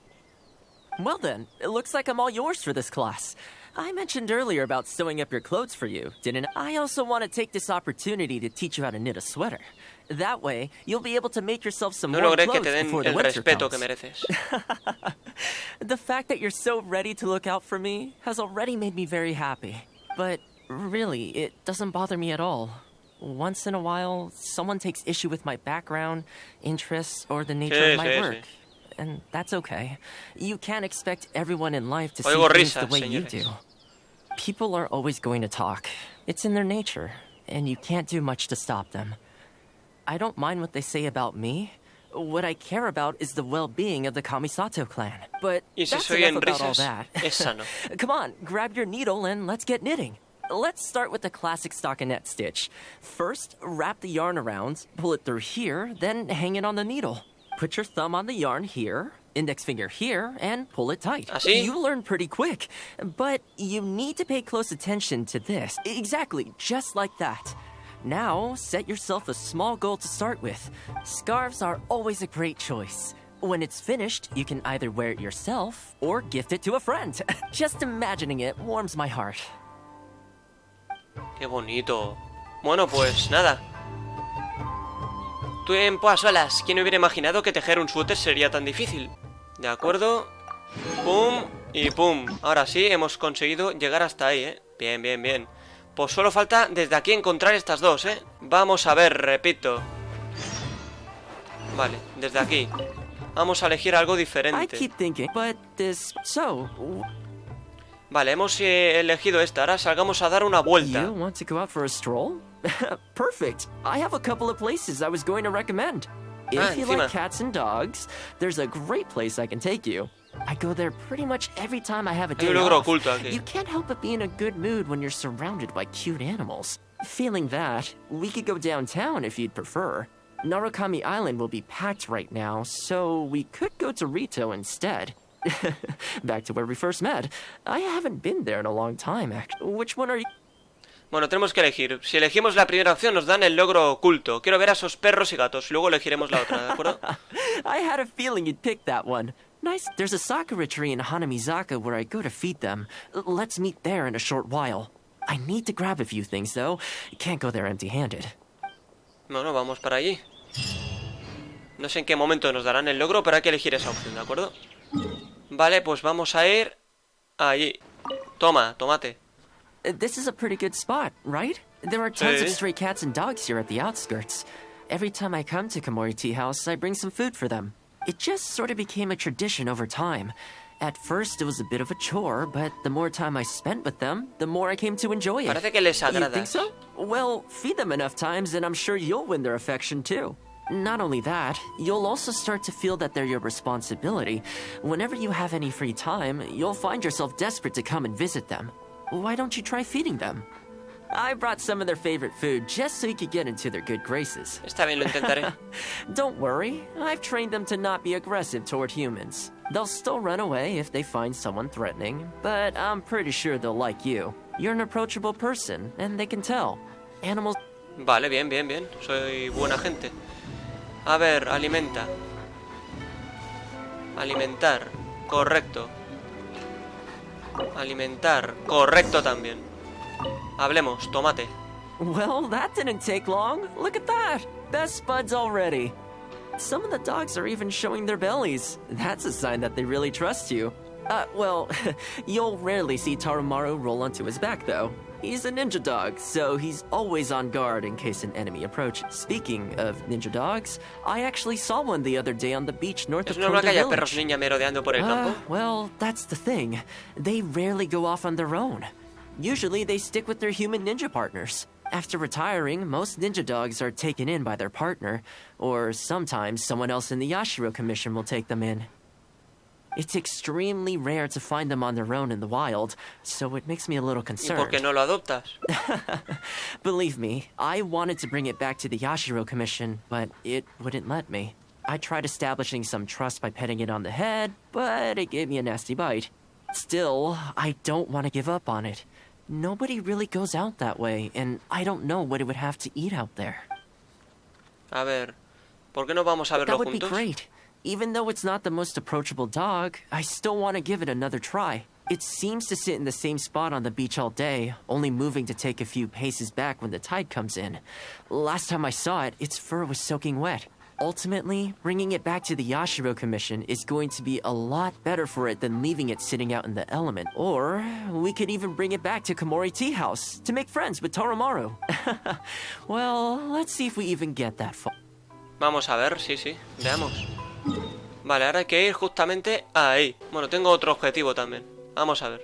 Well then, it looks like I'm all yours for this class. I mentioned earlier about sewing up your clothes for you, didn't I? I also want to take this opportunity to teach you how to knit a sweater. That way, you'll be able to make yourself some more clothes before the winter comes. Que mereces. The fact that you're so ready to look out for me has already made me very happy. But really, it doesn't bother me at all. Once in a while, someone takes issue with my background, interests, or the nature of my work. And that's okay. You can't expect everyone in life to see things the way you do. People are always going to talk. It's in their nature, and you can't do much to stop them. I don't mind what they say about me. What I care about is the well-being of the Kamisato clan. But that's enough about all that. Come on, grab your needle and let's get knitting. Let's start with the classic stockinette stitch. First, wrap the yarn around, pull it through here, then hang it on the needle. Put your thumb on the yarn here, index finger here, and pull it tight. ¿Así? You learn pretty quick, but you need to pay close attention to this. Exactly, just like that. Now, set yourself a small goal to start with. Scarves are always a great choice. When it's finished, you can either wear it yourself or gift it to a friend. Just imagining it warms my heart. Qué bonito. Bueno, pues nada. Tiempo a solas. ¿Quién hubiera imaginado que tejer un suéter sería tan difícil? De acuerdo. Pum y pum. Ahora sí, hemos conseguido llegar hasta ahí, ¿eh? Bien, bien, bien. Pues solo falta desde aquí encontrar estas dos, ¿eh? Vamos a ver, repito. Vale, desde aquí. Vamos a elegir algo diferente. Vale, hemos elegido esta. Ahora salgamos a dar una vuelta. Perfect. I have a couple of places I was going to recommend. If you like cats and dogs, there's a great place I can take you. I go there pretty much every time I have a day off. You can't help but be in a good mood when you're surrounded by cute animals. Feeling that, we could go downtown if you'd prefer. Narukami Island will be packed right now, so we could go to Rito instead. Back to where we first met. I haven't been there in a long time, actually. Which one are you? Bueno, tenemos que elegir. Si elegimos la primera opción nos dan el logro oculto. Quiero ver a esos perros y gatos. Luego elegiremos la otra, ¿de acuerdo? I had a feeling you'd pick that one. Nice. There's a sakura tree in Hanamizaka where I go to feed them. Let's meet there in a short while. I need to grab a few things, though. Can't go there empty-handed. Bueno, vamos para allí. No sé en qué momento nos darán el logro, pero hay que elegir esa opción, ¿de acuerdo? Vale, pues vamos a ir allí. Toma, tomate. This is a pretty good spot, right? There are tons of stray cats and dogs here at the outskirts. Every time I come to Komori Tea House, I bring some food for them. It just sort of became a tradition over time. At first, it was a bit of a chore, but the more time I spent with them, the more I came to enjoy it. Parece que les agrada. You think so? Well, feed them enough times and I'm sure you'll win their affection too. Not only that, you'll also start to feel that they're your responsibility. Whenever you have any free time, you'll find yourself desperate to come and visit them. Why don't you try feeding them? I brought some of their favorite food just so you could get into their good graces. Está bien, lo intentaré. Don't worry, I've trained them to not be aggressive toward humans. They'll still run away if they find someone threatening, but I'm pretty sure they'll like you. You're an approachable person, and they can tell. Animals... Vale, bien, bien, bien. Soy buena gente. A ver, alimenta. Alimentar. Correcto. Alimentar. Correcto también. Hablemos, tomate. Well, that didn't take long. Look at that. Best buds already. Some of the dogs are even showing their bellies. That's a sign that they really trust you. Well, you'll rarely see Tarumaru roll onto his back, though. He's a ninja dog, so he's always on guard in case an enemy approaches. Speaking of ninja dogs, I actually saw one the other day on the beach north of normal que haya perros village. ninja merodeando por el campo? Well, that's the thing. They rarely go off on their own. Usually they stick with their human ninja partners. After retiring, most ninja dogs are taken in by their partner, or sometimes someone else in the Yashiro Commission will take them in. It's extremely rare to find them on their own in the wild, so it makes me a little ¿Y concerned. por qué no lo adoptas? Believe me, I wanted to bring it back to the Yashiro Commission, but it wouldn't let me. I tried establishing some trust by petting it on the head, but it gave me a nasty bite. Still, I don't want to give up on it. Nobody really goes out that way, and I don't know what it would have to eat out there. A ver, ¿por qué no vamos a verlo That would be juntos? great. Even though it's not the most approachable dog, I still want to give it another try. It seems to sit in the same spot on the beach all day, only moving to take a few paces back when the tide comes in. Last time I saw it, its fur was soaking wet. Ultimately, bringing it back to the Yashiro Commission is going to be a lot better for it than leaving it sitting out in the element. Or we could even bring it back to Komori Tea House to make friends with Tarumaru. Well, let's see if we even get that far. Vamos a ver, sí, veamos. Vale, ahora hay que ir justamente ahí. Bueno, tengo otro objetivo también. Vamos a ver.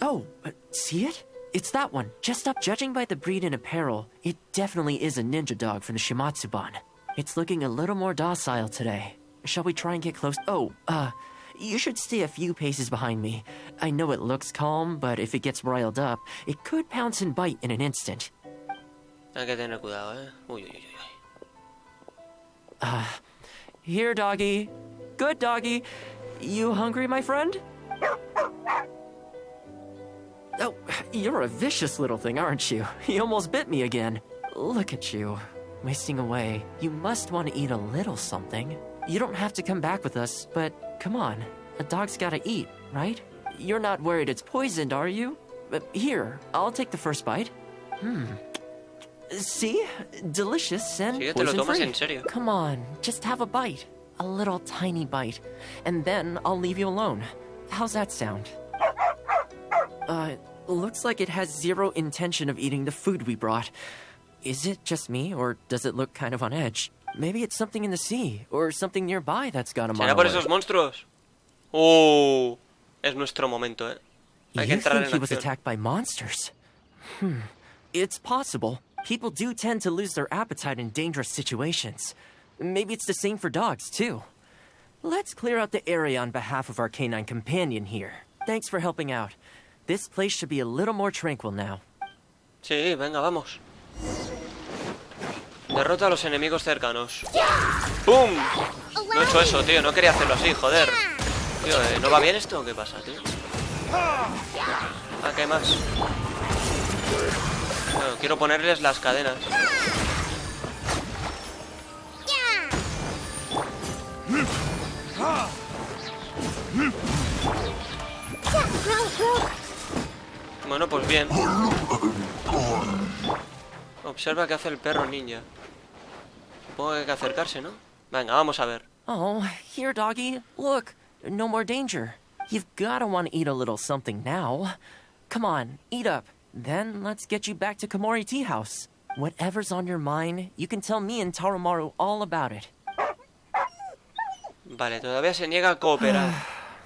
Oh, see it? It's that one, just up. Judging by the breed and apparel, it definitely is a ninja dog from the Shimatsuban. It's looking a little more docile today. Shall we try and get close? Oh, you should stay a few paces behind me. I know it looks calm, but if it gets riled up, it could pounce and bite in an instant. Hay que tener cuidado, Uy. Here, doggy. Good doggy. You hungry, my friend? Oh, you're a vicious little thing, aren't you? You almost bit me again. Look at you, wasting away. You must want to eat a little something. You don't have to come back with us, but come on. A dog's gotta eat, right? You're not worried it's poisoned, are you? Here, I'll take the first bite. See? Delicious and Sí, te lo tomas poison-free. en serio. Come on, just have a bite. A little tiny bite. And then I'll leave you alone. How's that sound? Looks like it has zero intention of eating the food we brought. Is it just me, or does it look kind of on edge? Maybe it's something in the sea, or something nearby that's got him on ¿Será por alert. esos monstruos? Oh, es nuestro momento, Hay que You entrar think en he was acción. attacked by monsters? It's possible. People do tend to lose their appetite in dangerous situations. Maybe it's the same for dogs, too. Let's clear out the area on behalf of our canine companion here. Thanks for helping out. This place should be a little more tranquil now. Sí, venga, vamos. Derrota a los enemigos cercanos. ¡Pum! No he hecho eso, tío. No quería hacerlo así, joder. Tío, ¿no va bien esto o qué pasa, tío? ¿qué más? Bueno, quiero ponerles las cadenas. Bueno, pues bien. Observa qué hace el perro ninja. Supongo que hay que acercarse, ¿no? Venga, vamos a ver. Oh, here, doggy. Look, no more danger. You've gotta want to eat a little something now. Come on, eat up. Then let's get you back to Komori Tea House. Whatever's on your mind, you can tell me and Tarumaru all about it. Vale, todavía se niega a cooperar.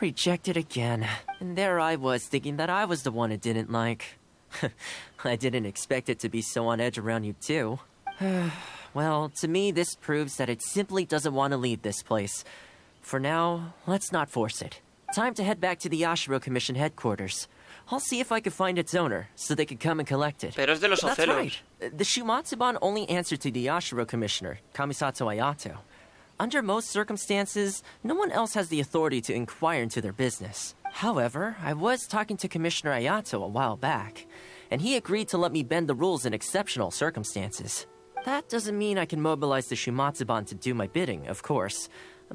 Rejected again. And there I was, thinking that I was the one it didn't like. I didn't expect it to be so on edge around you, too. Well, to me, this proves that it simply doesn't want to leave this place. For now, let's not force it. Time to head back to the Yashiro Commission headquarters. I'll see if I can find its owner, so they can come and collect it. Pero es de los That's ocelos. right. The Shimatsuban only answer to the Yashiro Commissioner, Kamisato Ayato. Under most circumstances, no one else has the authority to inquire into their business. However, I was talking to Commissioner Ayato a while back, and he agreed to let me bend the rules in exceptional circumstances. That doesn't mean I can mobilize the Shimatsuban to do my bidding, of course,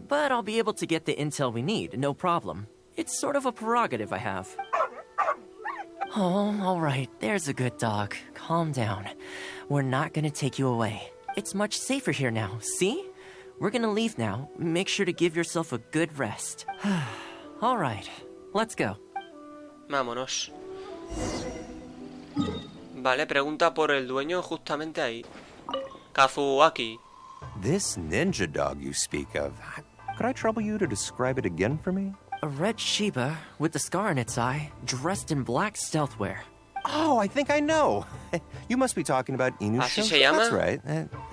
but I'll be able to get the intel we need, no problem. It's sort of a prerogative I have. Oh, all right, there's a good dog. Calm down. We're not gonna take you away. It's much safer here now, see? We're gonna leave now. Make sure to give yourself a good rest. All right, Let's go. Vámonos. Vale, pregunta por el dueño justamente ahí. Kazuaki. This ninja dog you speak of, could I trouble you to describe it again for me? A red Shiba with a scar in its eye, dressed in black stealth wear. Oh, I think I know. You must be talking about ¿Así Inuyasha. se llama? That's right.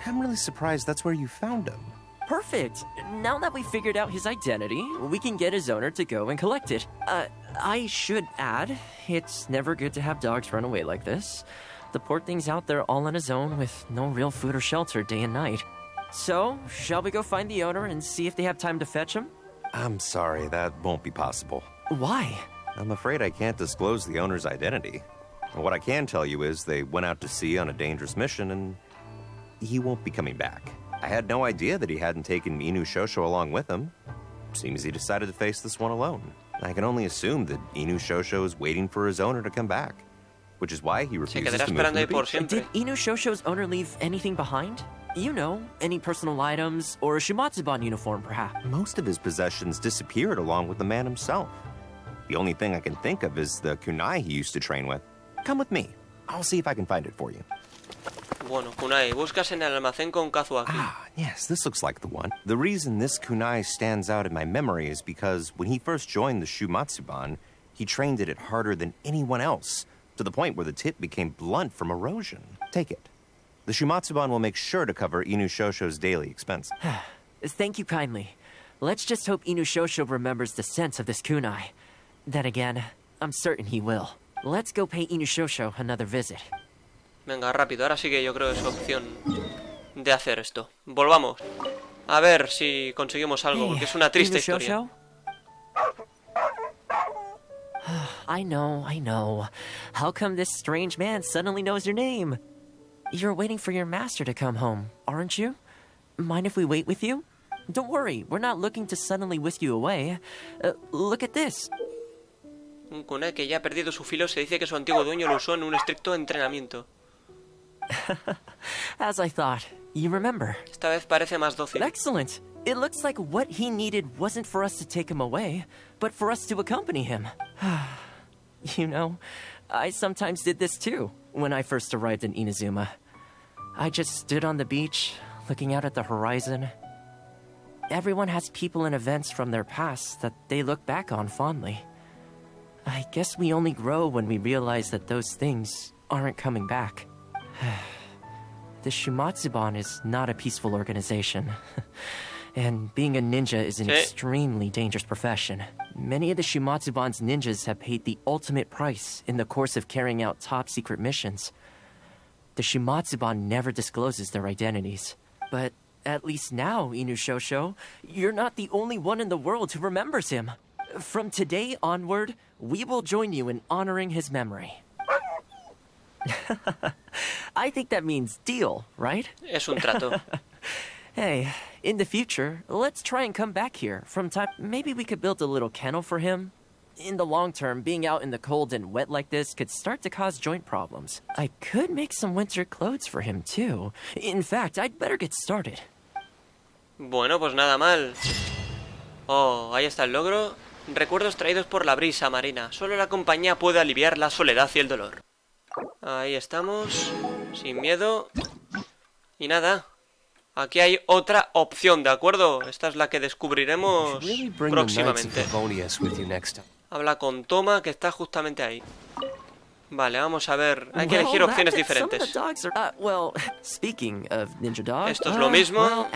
I'm really surprised that's where you found him. Perfect. Now that we figured out his identity, we can get his owner to go and collect it. I should add, it's never good to have dogs run away like this. The poor thing's out there all on his own with no real food or shelter day and night. So, shall we go find the owner and see if they have time to fetch him? I'm sorry, that won't be possible. Why? I'm afraid I can't disclose the owner's identity. What I can tell you is they went out to sea on a dangerous mission and he won't be coming back. I had no idea that he hadn't taken Inuyasha along with him. Seems he decided to face this one alone. I can only assume that Inuyasha is waiting for his owner to come back, which is why he refuses to move from the beach. Did Inuyasha's owner leave anything behind? You know, any personal items or a Shumatsuban uniform, perhaps? Most of his possessions disappeared along with the man himself. The only thing I can think of is the kunai he used to train with. Come with me. I'll see if I can find it for you. Bueno, kunai, buscas en el almacén con Kazuaki. Yes, this looks like the one. The reason this kunai stands out in my memory is because when he first joined the Shumatsuban, he trained it harder than anyone else, to the point where the tip became blunt from erosion. Take it. The Shumatsuban will make sure to cover Inuyasha's daily expenses. Thank you kindly. Let's just hope Inuyasha remembers the sense of this kunai. Then again, I'm certain he will. Let's go pay Inuyasha another visit. Venga, rápido, ahora sí que yo creo que es opción de hacer esto. Volvamos. A ver si conseguimos algo, porque es una triste historia. I know. How come this strange man suddenly knows your name? You're waiting for your master to come home, aren't you? Mind if we wait with you? Don't worry, we're not looking to suddenly whisk you away. Look at this. Un kunai que ya ha perdido su filo se dice que su antiguo dueño lo usó en un estricto entrenamiento. As I thought. You remember. Esta vez parece más dócil. Excellent. It looks like what he needed wasn't for us to take him away, but for us to accompany him. You know, I sometimes did this too, when I first arrived in Inazuma. I just stood on the beach, looking out at the horizon. Everyone has people and events from their past that they look back on fondly. I guess we only grow when we realize that those things aren't coming back. The Shumatsuban is not a peaceful organization. And being a ninja is an extremely dangerous profession. Many of the Shumatsuban's ninjas have paid the ultimate price in the course of carrying out top-secret missions. The Shumatsuban never discloses their identities. But at least now, Inuyasha, you're not the only one in the world who remembers him. From today onward, we will join you in honoring his memory. I think that means deal, right? Es un trato. Hey, in the future, let's try and come back here from time. Maybe we could build a little kennel for him. In the long term, being out in the cold and wet like this could start to cause joint problems. I could make some winter clothes for him too. In fact, I'd better get started. Bueno, pues nada mal. Oh, ahí está el logro. Recuerdos traídos por la brisa marina. Solo la compañía puede aliviar la soledad y el dolor. Ahí estamos, sin miedo. Y nada, aquí hay otra opción, ¿de acuerdo? Esta es la que descubriremos próximamente. Habla con Thoma, que está justamente ahí. Vale, vamos a ver. Hay que elegir opciones diferentes. Esto es lo mismo.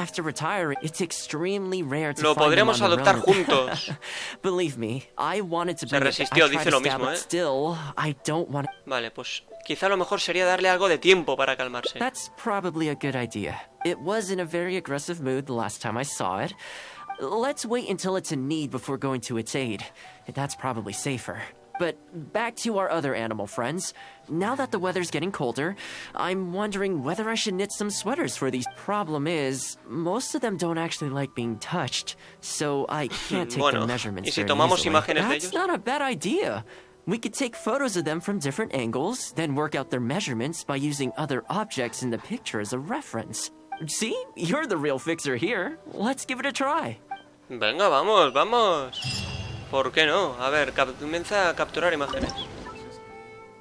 Lo podríamos adoptar juntos. Se resistió, dice lo mismo, ¿eh? Vale, pues quizá lo mejor sería darle algo de tiempo para calmarse. That's probably a good idea. It was in a very aggressive mood the last time I saw it. Let's wait until it's in need before going to its aid. That's probably safer. But back to our other animal friends. Now that the weather's getting colder, I'm wondering whether I should knit some sweaters for these. Problem is, most of them don't actually like being touched, so I can't take their measurements ¿y si tomamos very imágenes easily. de ellos? That's not a bad idea. We could take photos of them from different angles, then work out their measurements by using other objects in the picture as a reference. See? You're the real fixer here. Let's give it a try. Venga, vamos, vamos. ¿Por qué no? A ver, comienza a capturar imágenes.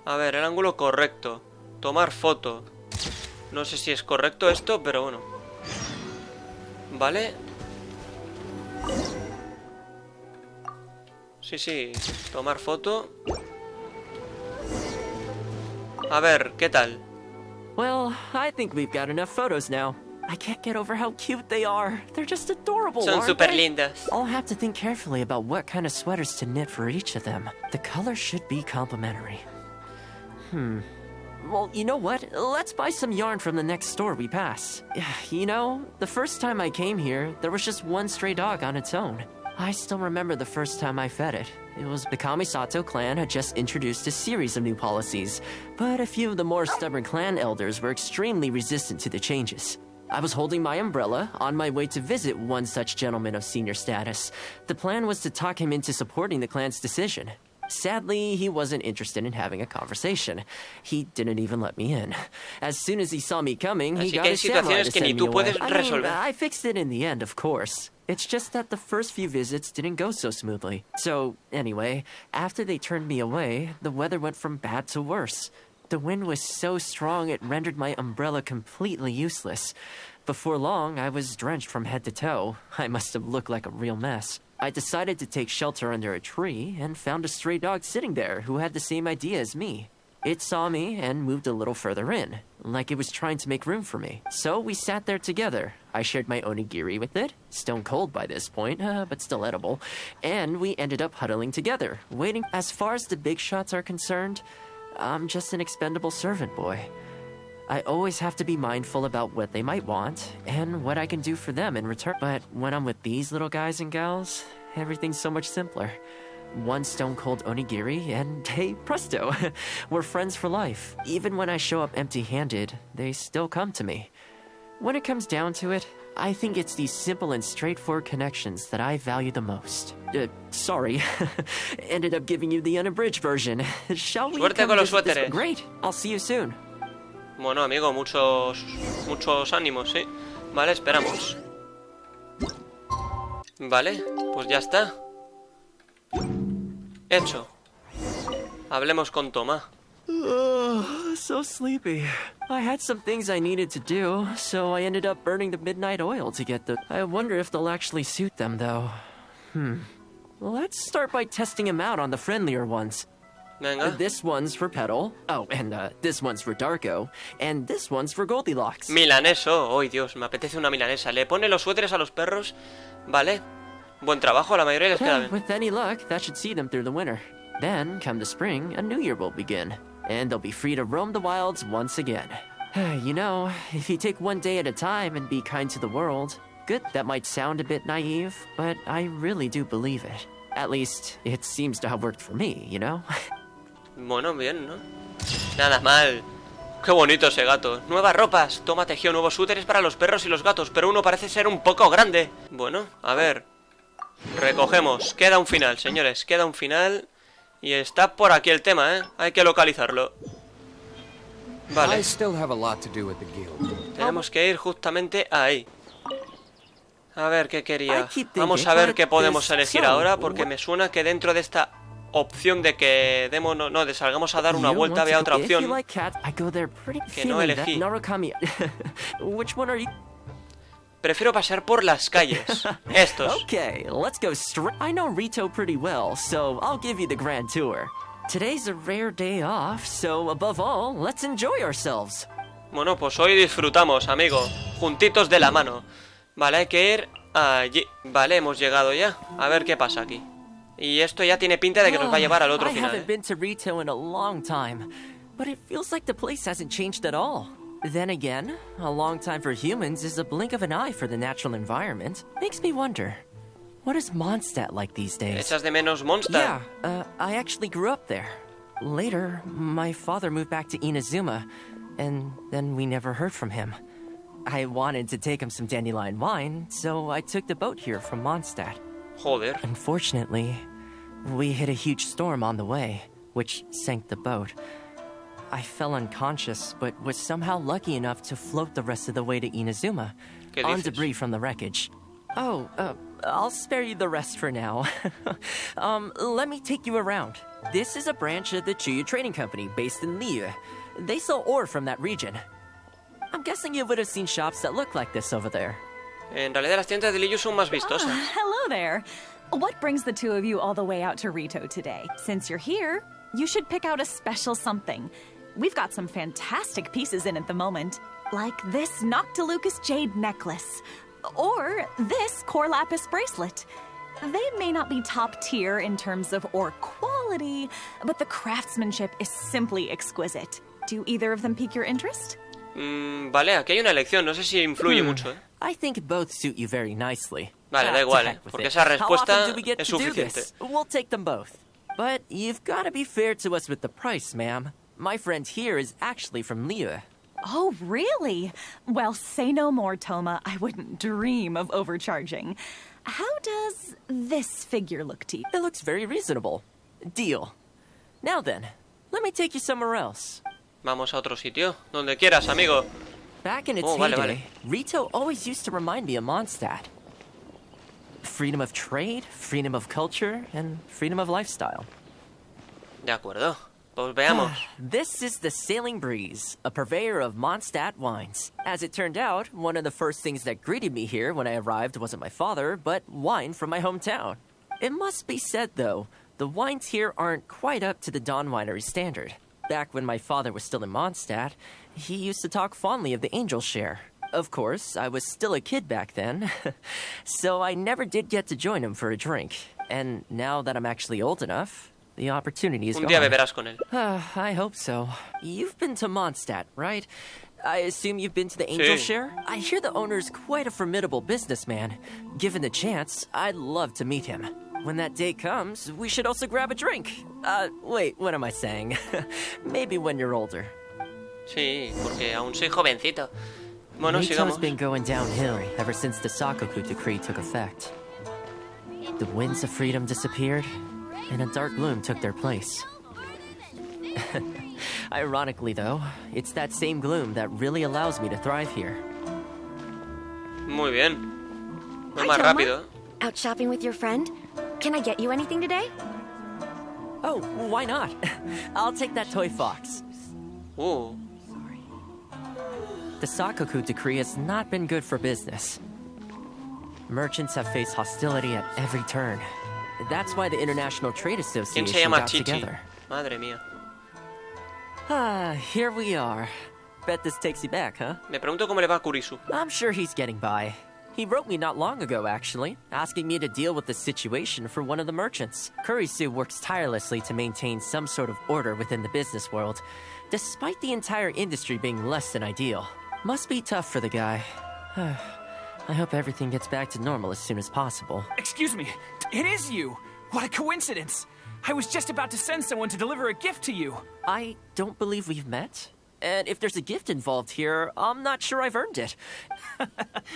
A ver, el ángulo correcto. Tomar foto. No sé si es correcto esto, pero bueno. Vale. Sí, tomar foto. A ver, ¿qué tal? Well, I think we've got enough photos now. I can't get over how cute they are. They're just adorable, Son aren't super they? lindas. I'll have to think carefully about what kind of sweaters to knit for each of them. The color should be complementary. Well, you know what? Let's buy some yarn from the next store we pass. You know, the first time I came here, there was just one stray dog on its own. I still remember the first time I fed it. It was the Kamisato clan had just introduced a series of new policies, but a few of the more stubborn clan elders were extremely resistant to the changes. I was holding my umbrella, on my way to visit one such gentleman of senior status. The plan was to talk him into supporting the clan's decision. Sadly, he wasn't interested in having a conversation. He didn't even let me in. As soon as he saw me coming, he got his samurai to send me away. I fixed it in the end, of course. It's just that the first few visits didn't go so smoothly. So, anyway, after they turned me away, the weather went from bad to worse. The wind was so strong it rendered my umbrella completely useless. Before long, I was drenched from head to toe. I must have looked like a real mess. I decided to take shelter under a tree and found a stray dog sitting there who had the same idea as me. It saw me and moved a little further in, like it was trying to make room for me. So we sat there together. I shared my onigiri with it, stone cold by this point, but still edible. And we ended up huddling together, waiting. As far as the big shots are concerned, I'm just an expendable servant boy. I always have to be mindful about what they might want and what I can do for them in return. But when I'm with these little guys and gals, everything's so much simpler. One stone-cold onigiri, and hey, presto, we're friends for life. Even when I show up empty-handed, they still come to me. When it comes down to it, I think it's these simple and straightforward connections that I value the most. Sorry, ended up giving you the unabridged version. Shall we? Suerte con los suéteres. Great, I'll see you soon. Bueno, amigo, muchos ánimos, ¿sí? Vale, esperamos. Vale, pues ya está. Hecho. Hablemos con Thoma. So sleepy. I had some things I needed to do, so I ended up burning the midnight oil to get the... I wonder if they'll actually suit them, though. Let's start by testing them out on the friendlier ones. Venga. This one's for Petal. Oh, and this one's for Darko. And this one's for Goldilocks. Milaneso. Oh, Dios, me apetece una milanesa. Le pone los suéteres a los perros. Vale. Buen trabajo, a la mayoría les queda bien. With any luck, that should see them through the winter. Then, come the spring, a new year will begin. And they'll be free to roam the wilds once again. You know, if you take one day at a time and be kind to the world, good, that might sound a bit naive, but I really do believe it. At least, it seems to have worked for me, you know? Bueno, bien, ¿no? Nada mal. Qué bonito ese gato. Nuevas ropas. Thoma tejió nuevos suéteres para los perros y los gatos, pero uno parece ser un poco grande. Bueno, a ver. Recogemos. Queda un final, señores. Queda un final. Y está por aquí el tema, ¿eh? Hay que localizarlo. Vale. Tenemos que ir justamente ahí. A ver, ¿qué quería? Vamos a ver qué podemos elegir ahora, porque me suena que dentro de esta opción de que demos, de salgamos a dar una vuelta, había otra opción que no elegí. Prefiero pasear por las calles. Estos. Okay, let's go straight. I know Rito pretty well, so I'll give you the grand tour. Today's a rare day off, so above all, let's enjoy ourselves. Bueno, pues hoy disfrutamos, amigo. Juntitos de la mano. Vale, hay que ir allí. Vale, hemos llegado ya. A ver qué pasa aquí. Y esto ya tiene pinta de que nos va a llevar al otro final. I haven't been to Rito in a long time, but it feels like the place hasn't changed at all. Then again, a long time for humans is a blink of an eye for the natural environment. Makes me wonder, what is Mondstadt like these days? ¿Echas de menos Mondstadt? Yeah, I actually grew up there. Later, my father moved back to Inazuma, and then we never heard from him. I wanted to take him some dandelion wine, so I took the boat here from Mondstadt. Joder. Unfortunately, we hit a huge storm on the way, which sank the boat. I fell unconscious, but was somehow lucky enough to float the rest of the way to Inazuma, on debris from the wreckage. Oh, I'll spare you the rest for now. Let me take you around. This is a branch of the Chuyu Trading Company based in Liu. They sell ore from that region. I'm guessing you would have seen shops that look like this over there. En realidad las tiendas de Liu son más vistosas. Hello there. What brings the two of you all the way out to Rito today? Since you're here, you should pick out a special something. We've got some fantastic pieces in at the moment, like this Noctilucus jade necklace, or this Core Lapis bracelet. They may not be top tier in terms of ore quality, but the craftsmanship is simply exquisite. Do either of them pique your interest? Vale, aquí hay una elección, no sé si influye mucho, ¿eh? I think both suit you very nicely. Vale, da igual, porque esa respuesta es suficiente. We'll take them both. But you've got to be fair to us with the price, ma'am. My friend here is actually from Liu. Oh, really? Well, say no more, Thoma. I wouldn't dream of overcharging. How does this figure look to you? It looks very reasonable. Deal. Now then, let me take you somewhere else. Vamos a otro sitio, donde quieras, amigo. Back in its heyday, Rito always used to remind me of Mondstadt. Freedom of trade, freedom of culture, and freedom of lifestyle. De acuerdo. Pues veamos. This is the Sailing Breeze, a purveyor of Mondstadt wines. As it turned out, one of the first things that greeted me here when I arrived wasn't my father, but wine from my hometown. It must be said, though, the wines here aren't quite up to the Dawn Winery standard. Back when my father was still in Mondstadt, he used to talk fondly of the Angel Share. Of course, I was still a kid back then, so I never did get to join him for a drink. And now that I'm actually old enough, the opportunity is gone. Un día beberás con él. I hope so. You've been to Mondstadt, right? I assume you've been to the Angel Share? I hear the owner's quite a formidable businessman. Given the chance, I'd love to meet him. When that day comes, we should also grab a drink. Wait, what am I saying? Maybe when you're older. Sí, porque aún soy jovencito. Bueno, Rito's been going downhill ever since the Sakoku decree took effect. The winds of freedom disappeared, and a dark gloom took their place. Ironically, though, it's that same gloom that really allows me to thrive here. Muy bien. Muy más rápido. Out shopping with your friend? Can I get you anything today? Oh, why not? I'll take that toy fox. Ooh. The Sakoku decree has not been good for business. Merchants have faced hostility at every turn. That's why the International Trade Association got together. Madre mía. Here we are. Bet this takes you back, huh? Me pregunto cómo le va a Kurisu. I'm sure he's getting by. He wrote me not long ago, actually, asking me to deal with the situation for one of the merchants. Kurisu works tirelessly to maintain some sort of order within the business world, despite the entire industry being less than ideal. Must be tough for the guy. I hope everything gets back to normal as soon as possible. Excuse me, it is you! What a coincidence! I was just about to send someone to deliver a gift to you. I don't believe we've met. And if there's a gift involved here, I'm not sure I've earned it.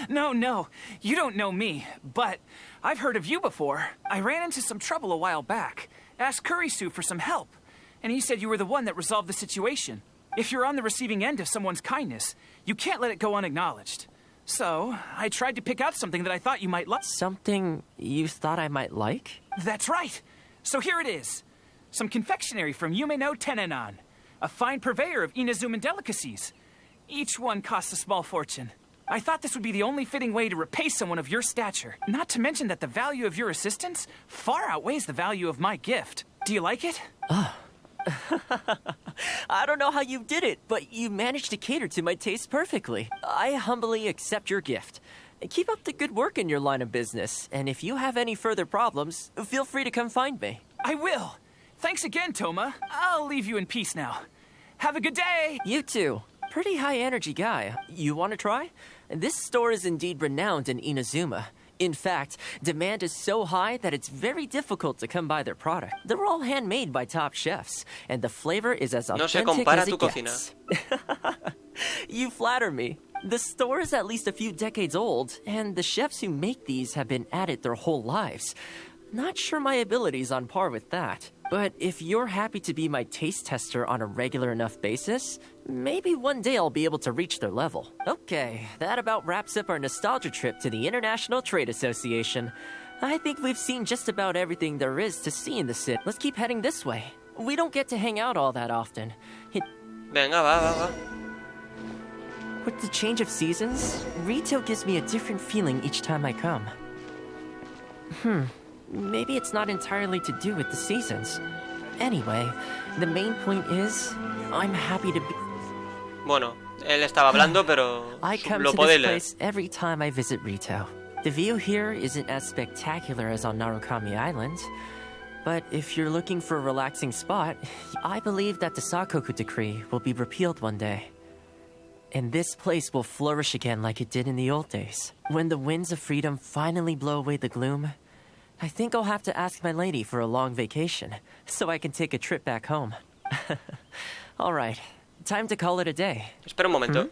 No, you don't know me, but I've heard of you before. I ran into some trouble a while back. Asked Kurisu for some help, and he said you were the one that resolved the situation. If you're on the receiving end of someone's kindness, you can't let it go unacknowledged. So, I tried to pick out something that I thought you might like. Something you thought I might like? That's right. So here it is. Some confectionery from Yume no Tenenan, a fine purveyor of Inazuman delicacies. Each one costs a small fortune. I thought this would be the only fitting way to repay someone of your stature. Not to mention that the value of your assistance far outweighs the value of my gift. Do you like it? I don't know how you did it, but you managed to cater to my taste perfectly. I humbly accept your gift. Keep up the good work in your line of business, and if you have any further problems, feel free to come find me. I will. Thanks again, Thoma. I'll leave you in peace now. Have a good day! You too. Pretty high-energy guy. You want to try? This store is indeed renowned in Inazuma. In fact, demand is so high that it's very difficult to come by their product. They're all handmade by top chefs, and the flavor is as authentic as it gets. You flatter me. The store is at least a few decades old, and the chefs who make these have been at it their whole lives. Not sure my ability's on par with that. But if you're happy to be my taste tester on a regular enough basis, maybe one day I'll be able to reach their level. Okay, that about wraps up our nostalgia trip to the International Trade Association. I think we've seen just about everything there is to see in the city. Let's keep heading this way. We don't get to hang out all that often. Venga, va. With the change of seasons, Rito gives me a different feeling each time I come. Maybe it's not entirely to do with the seasons. Anyway, the main point is, I'm happy to be... Bueno, él estaba hablando, pero I come lo to podéis this leer. place every time I visit Rito. The view here isn't as spectacular as on Narukami Island, but if you're looking for a relaxing spot, I believe that the Sakoku decree will be repealed one day. And this place will flourish again like it did in the old days. When the winds of freedom finally blow away the gloom, I think I'll have to ask my lady for a long vacation, so I can take a trip back home. Alright, time to call it a day. Espera un momento.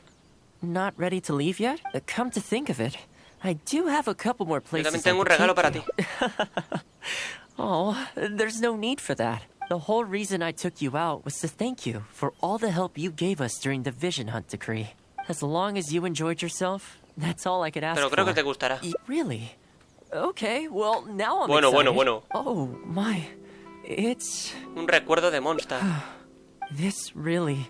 Not ready to leave yet? Come to think of it, I do have a couple more Yo places también tengo un regalo para ti. Oh, there's no need for that. The whole reason I took you out was to thank you for all the help you gave us during the Vision Hunt decree. As long as you enjoyed yourself, that's all I could ask Pero creo que for. te gustará. Really? Okay, well, now I'm Bueno. excited. Oh, my. It's... Un recuerdo de Monster. This really...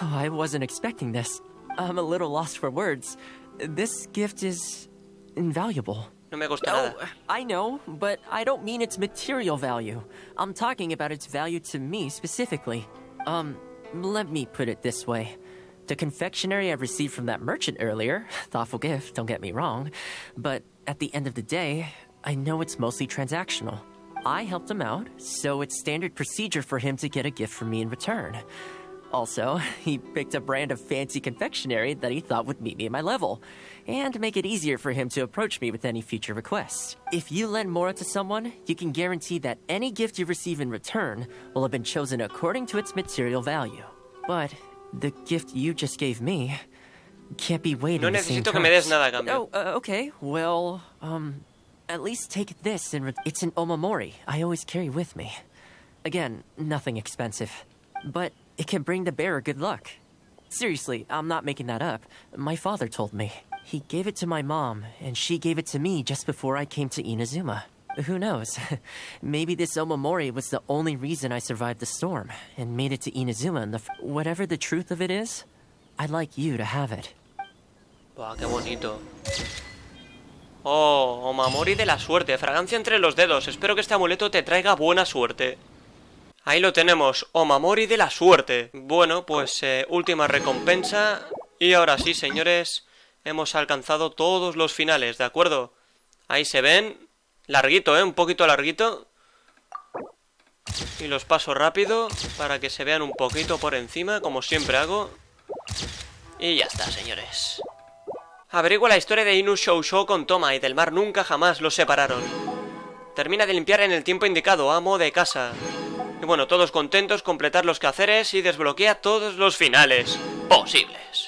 Oh, I wasn't expecting this. I'm a little lost for words. This gift is... invaluable. No me gusta nada. I know, but I don't mean its material value. I'm talking about its value to me specifically. Let me put it this way. The confectionery I received from that merchant earlier, thoughtful gift, don't get me wrong, but at the end of the day, I know it's mostly transactional. I helped him out, so it's standard procedure for him to get a gift from me in return. Also, he picked a brand of fancy confectionery that he thought would meet me at my level, and make it easier for him to approach me with any future requests. If you lend Mora to someone, you can guarantee that any gift you receive in return will have been chosen according to its material value. But the gift you just gave me can't be weighed in the same necesito que me des terms. nada a cambio. Okay, well, at least take this it's an omamori I always carry with me. Again, nothing expensive, but it can bring the bearer good luck. Seriously, I'm not making that up. My father told me. He gave it to my mom, and she gave it to me just before I came to Inazuma. Who knows? Maybe this omamori was the only reason I survived the storm and made it to Inazuma. And whatever the truth of it is, I'd like you to have it. Buah, qué bonito. Oh, omamori de la suerte. Fragancia entre los dedos. Espero que este amuleto te traiga buena suerte. Ahí lo tenemos, omamori de la suerte. Bueno, pues última recompensa. Y ahora sí, señores, hemos alcanzado todos los finales, ¿de acuerdo? Ahí se ven. Larguito, un poquito larguito. Y los paso rápido para que se vean un poquito por encima, como siempre hago. Y ya está, señores. Averigua la historia de Inu Shoushou con Thoma y del mar nunca jamás los separaron. Termina de limpiar en el tiempo indicado, amo de casa. Y bueno, todos contentos, completar los quehaceres y desbloquea todos los finales posibles.